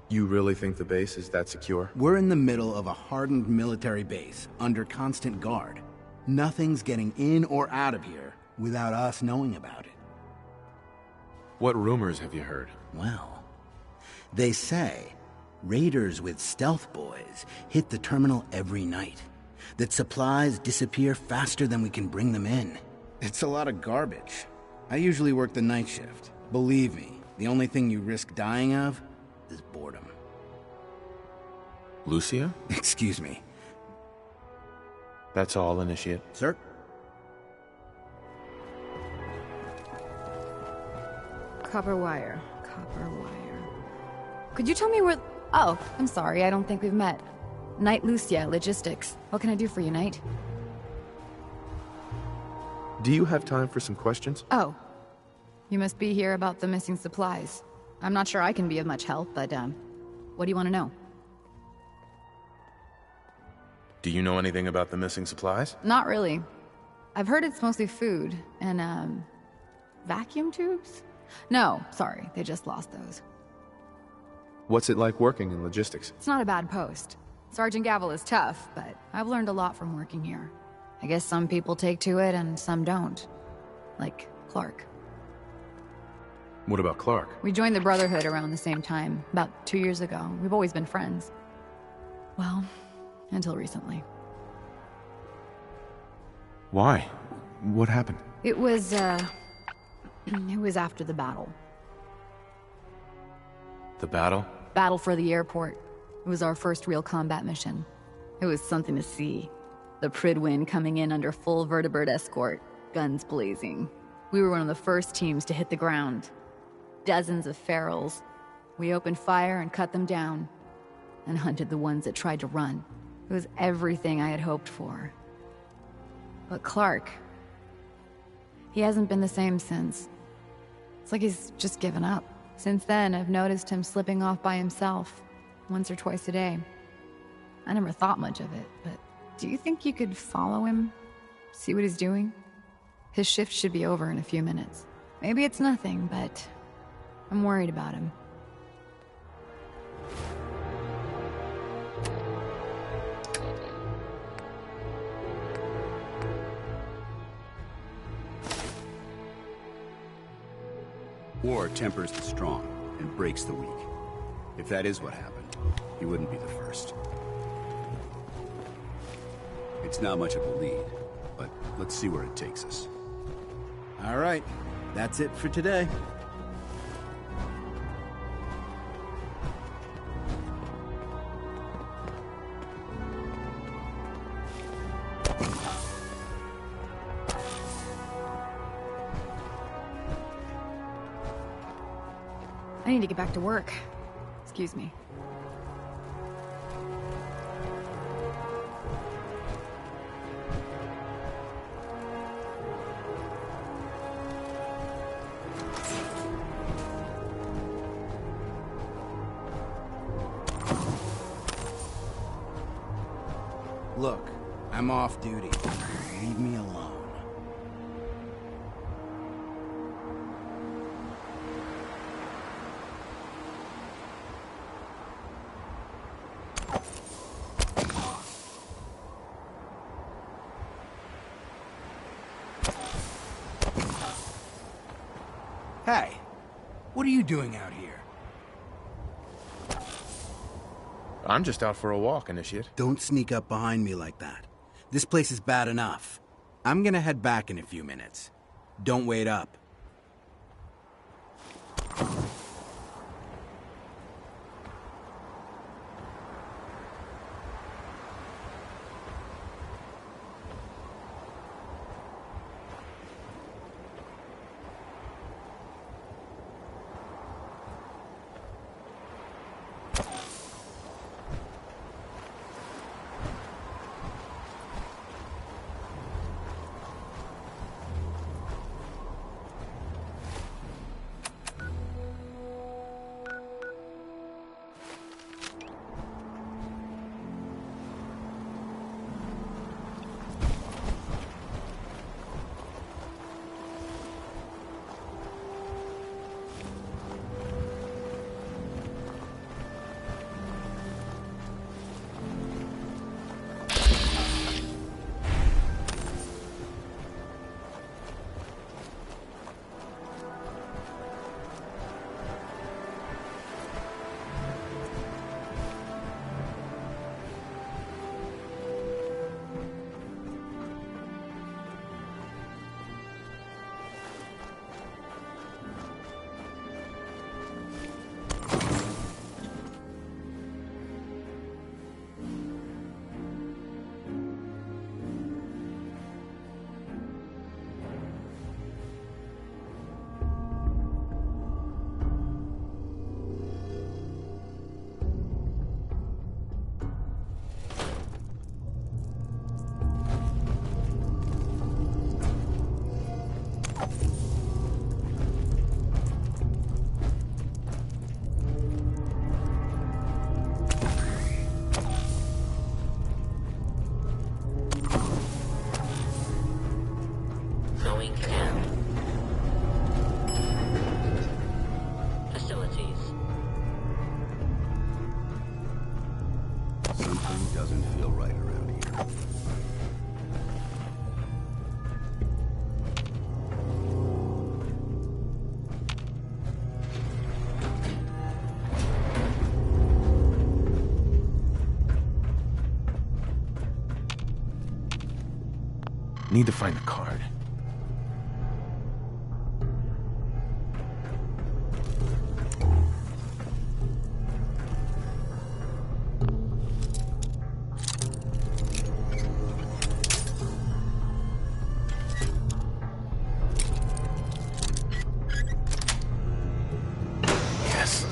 You really think the base is that secure? We're in the middle of a hardened military base, under constant guard. Nothing's getting in or out of here without us knowing about it. What rumors have you heard? Well, they say raiders with stealth boys hit the terminal every night. That supplies disappear faster than we can bring them in. It's a lot of garbage. I usually work the night shift. Believe me, the only thing you risk dying of is boredom. Lucia? Excuse me. That's all, Initiate. Sir? Copper wire. Could you tell me where... Oh, I'm sorry, I don't think we've met. Knight Lucia, Logistics. What can I do for you, Knight? Do you have time for some questions? Oh. You must be here about the missing supplies. I'm not sure I can be of much help, but, what do you want to know? Do you know anything about the missing supplies? Not really. I've heard it's mostly food and, vacuum tubes? No, sorry, they just lost those. What's it like working in logistics? It's not a bad post. Sergeant Gavel is tough, but I've learned a lot from working here. I guess some people take to it and some don't. Like Clark. What about Clark? We joined the Brotherhood around the same time, about 2 years ago. We've always been friends. Well, until recently. Why? What happened? It was after the battle. The battle? Battle for the airport. It was our first real combat mission. It was something to see. The Pridwin coming in under full vertebrate escort, guns blazing. We were one of the first teams to hit the ground. Dozens of ferals. We opened fire and cut them down, and hunted the ones that tried to run. It was everything I had hoped for. But Clark, he hasn't been the same since. It's like he's just given up. Since then, I've noticed him slipping off by himself, once or twice a day. I never thought much of it, but do you think you could follow him? See what he's doing? His shift should be over in a few minutes. Maybe it's nothing, but I'm worried about him. War tempers the strong and breaks the weak. If that is what happened, he wouldn't be the first. It's not much of a lead, but let's see where it takes us. All right, that's it for today. I need to get back to work. Excuse me. Look, I'm off duty. Leave me alone. Hey, what are you doing out here? I'm just out for a walk, Initiate. Don't sneak up behind me like that. This place is bad enough. I'm gonna head back in a few minutes. Don't wait up. Need to find the card. Yes.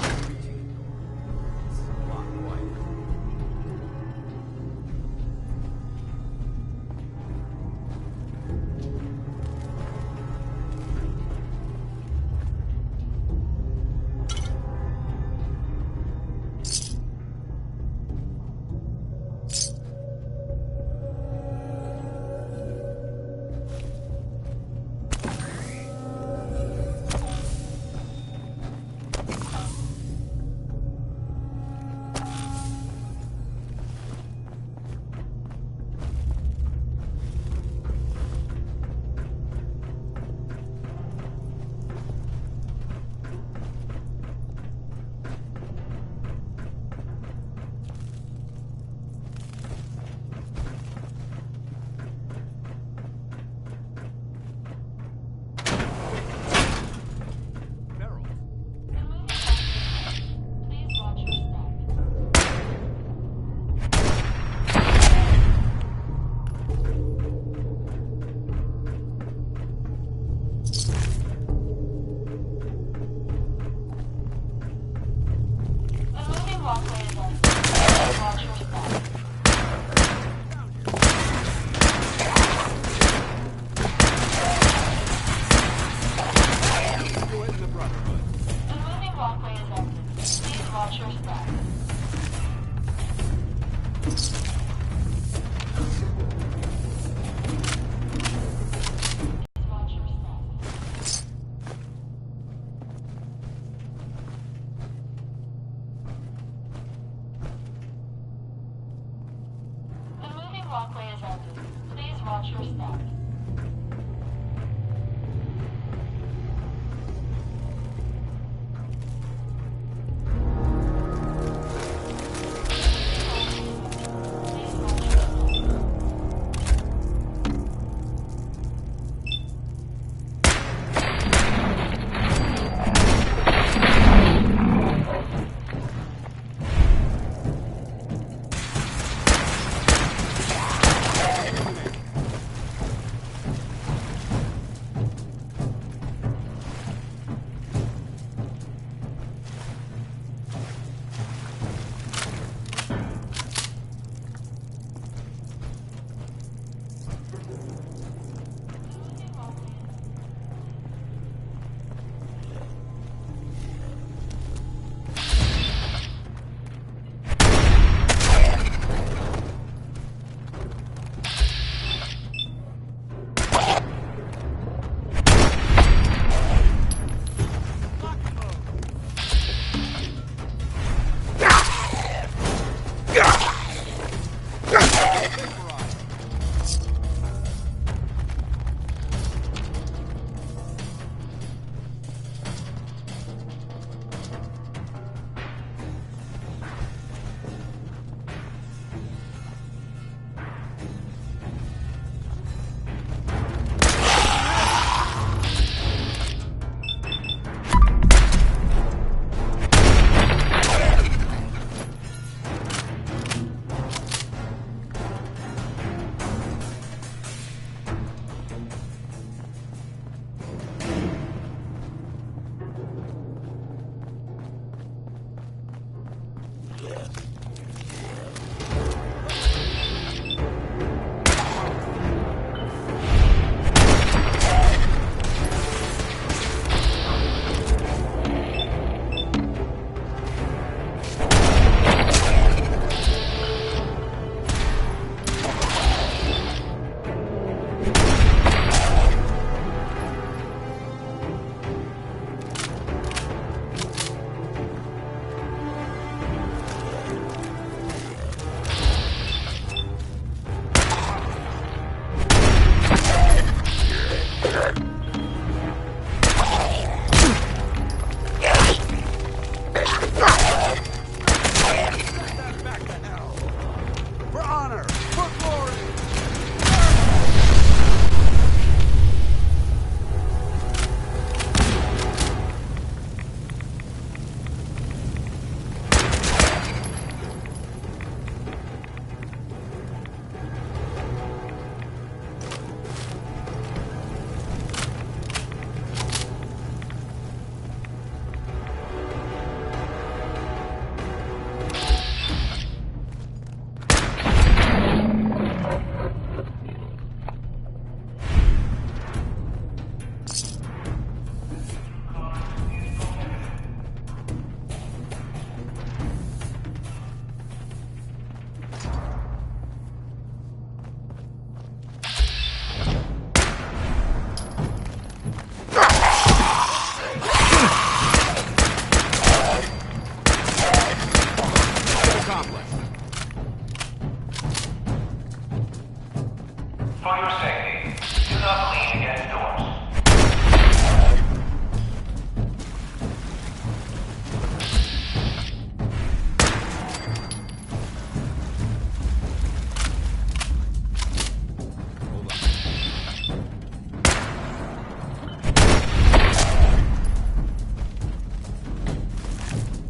For your safety, do not lean against doors.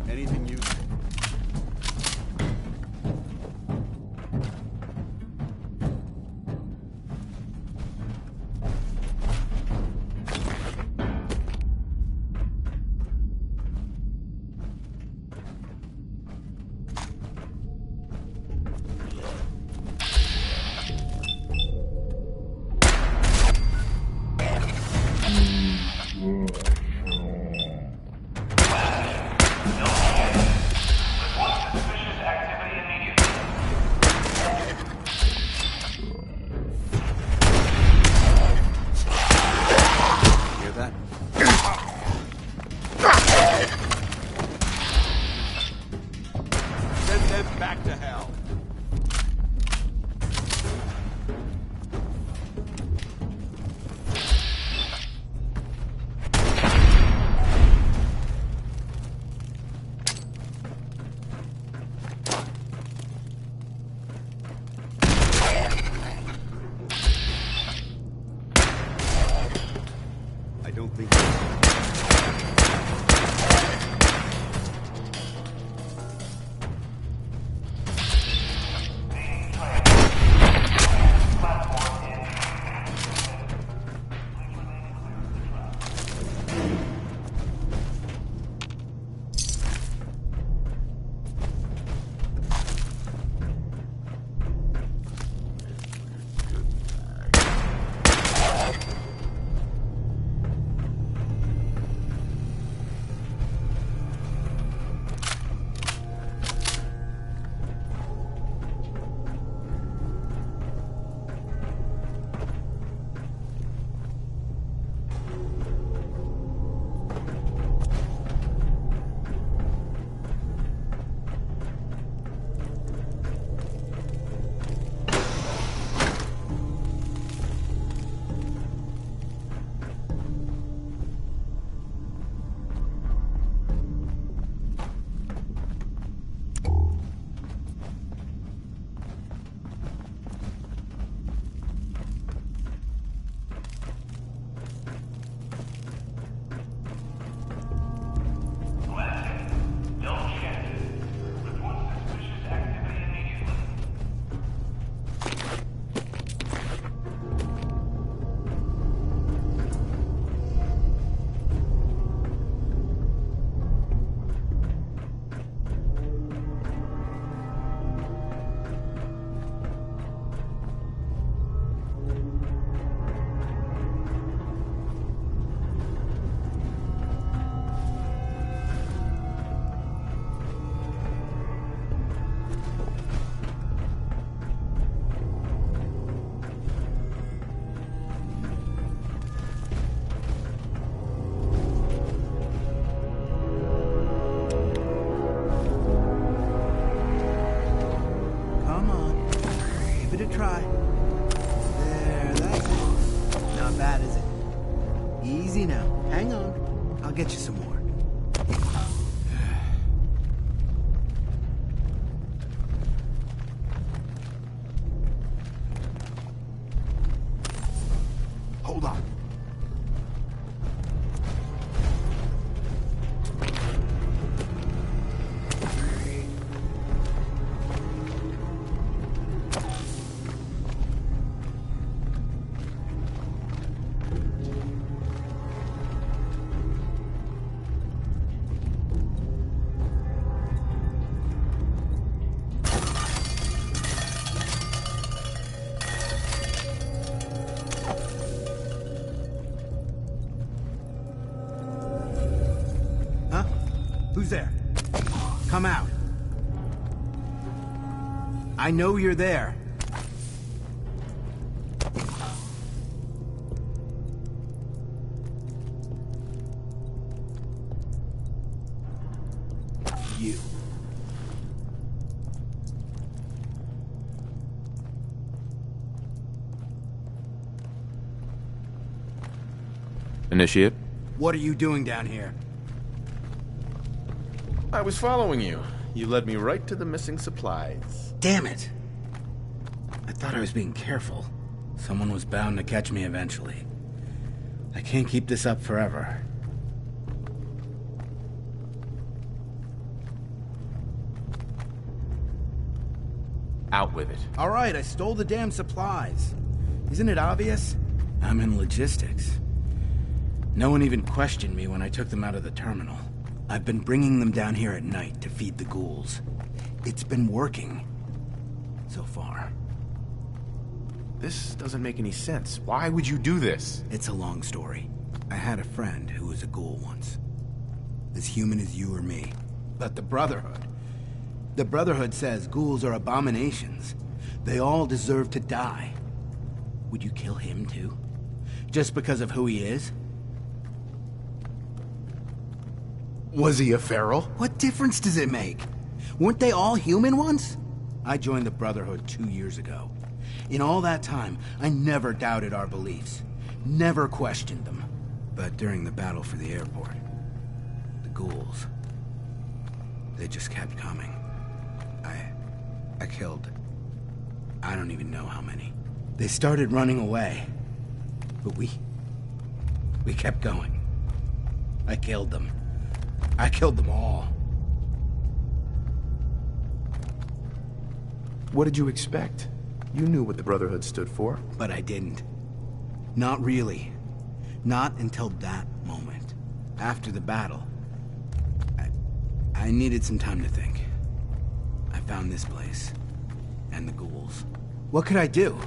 Anything you... Back to hell. I don't think... try. There, that's it. Not bad, is it? Easy now. Hang on. I'll get you some more. Hold on. Who's there? Come out. I know you're there. You. Initiate? What are you doing down here? I was following you. You led me right to the missing supplies. Damn it! I thought I was being careful. Someone was bound to catch me eventually. I can't keep this up forever. Out with it. All right, I stole the damn supplies. Isn't it obvious? I'm in logistics. No one even questioned me when I took them out of the terminal. I've been bringing them down here at night to feed the ghouls. It's been working. So far. This doesn't make any sense. Why would you do this? It's a long story. I had a friend who was a ghoul once. As human as you or me. But the Brotherhood... The Brotherhood says ghouls are abominations. They all deserve to die. Would you kill him too? Just because of who he is? Was he a feral? What difference does it make? Weren't they all human once? I joined the Brotherhood 2 years ago. In all that time, I never doubted our beliefs. Never questioned them. But during the battle for the airport, the ghouls, they just kept coming. I killed... I don't even know how many. They started running away. But we kept going. I killed them. I killed them all. What did you expect? You knew what the Brotherhood stood for. But I didn't. Not really. Not until that moment. After the battle. I needed some time to think. I found this place. And the ghouls. What could I do?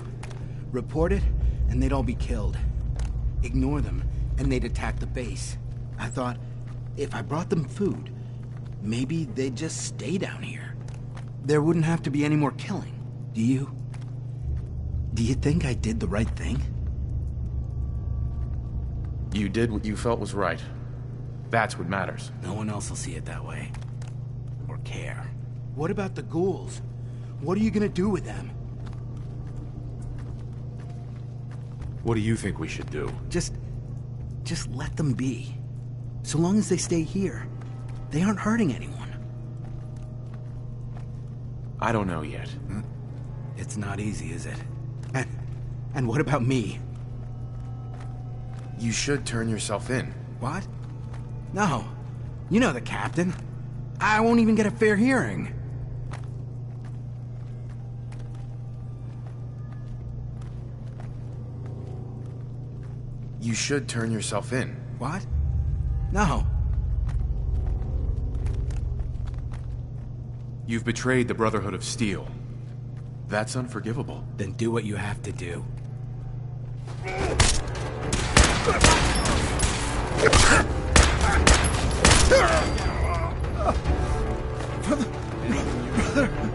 Report it, and they'd all be killed. Ignore them, and they'd attack the base. I thought, if I brought them food, maybe they'd just stay down here. There wouldn't have to be any more killing. Do you? Do you think I did the right thing? You did what you felt was right. That's what matters. No one else will see it that way. Or care. What about the ghouls? What are you gonna do with them? What do you think we should do? Just let them be. So long as they stay here, they aren't hurting anyone. I don't know yet. It's not easy, is it? And what about me? You should turn yourself in. What? No. You know the captain. I won't even get a fair hearing. You should turn yourself in. What? No. You've betrayed the Brotherhood of Steel. That's unforgivable. Then do what you have to do. Brother.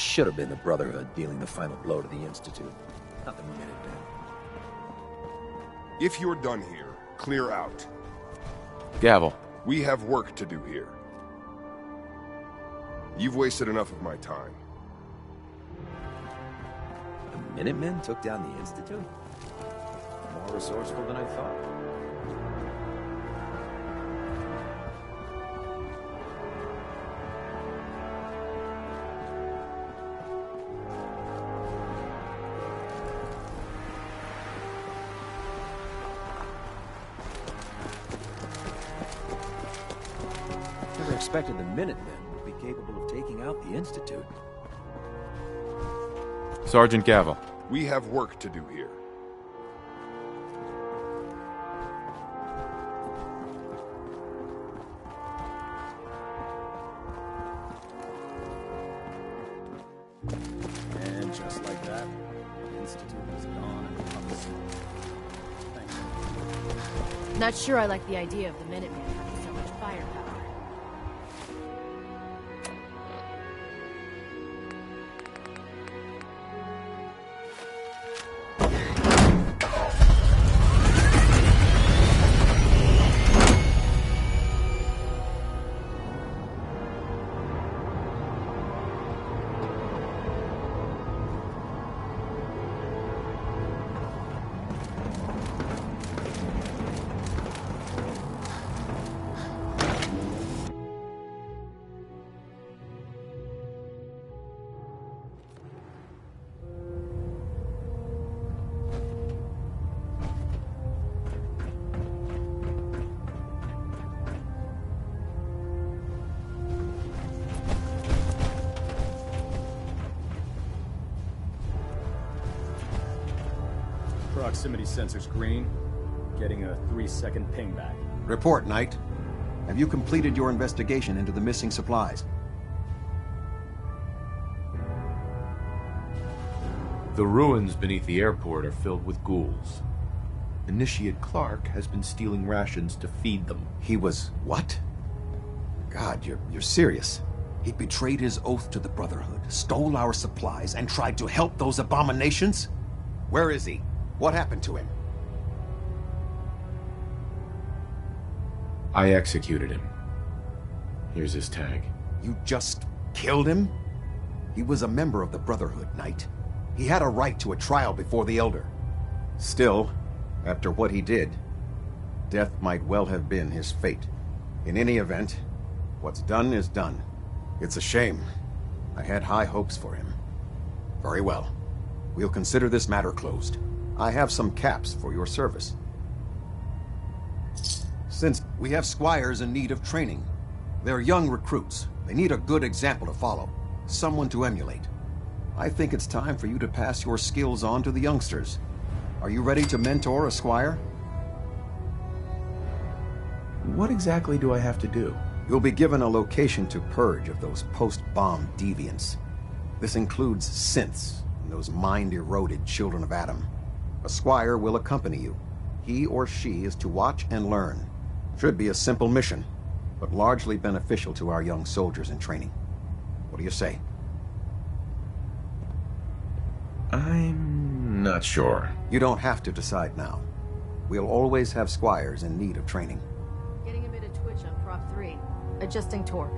should have been the Brotherhood dealing the final blow to the Institute, not the Minutemen. If you're done here, clear out. Gavel. We have work to do here. You've wasted enough of my time. The Minutemen took down the Institute? More resourceful than I thought. Never expected the Minutemen would be capable of taking out the Institute. Sergeant Gavel. We have work to do here. And just like that, the Institute is gone and unseen. Thank you. Not sure I like the idea of the Minutemen having so much firepower. Proximity sensor's green. Getting a 3-second ping back. Report, Knight. Have you completed your investigation into the missing supplies? The ruins beneath the airport are filled with ghouls. Initiate Clark has been stealing rations to feed them. He was what? God, you're serious. He betrayed his oath to the Brotherhood, stole our supplies, and tried to help those abominations? Where is he? What happened to him? I executed him. Here's his tag. You just killed him? He was a member of the Brotherhood, Knight. He had a right to a trial before the Elder. Still, after what he did, death might well have been his fate. In any event, what's done is done. It's a shame. I had high hopes for him. Very well. We'll consider this matter closed. I have some caps for your service. Since we have squires in need of training, they're young recruits. They need a good example to follow, someone to emulate. I think it's time for you to pass your skills on to the youngsters. Are you ready to mentor a squire? What exactly do I have to do? You'll be given a location to purge of those post-bomb deviants. This includes synths and those mind-eroded children of Adam. A squire will accompany you. He or she is to watch and learn. Should be a simple mission, but largely beneficial to our young soldiers in training. What do you say? I'm not sure. You don't have to decide now. We'll always have squires in need of training. Getting a bit of twitch on prop 3. Adjusting torque.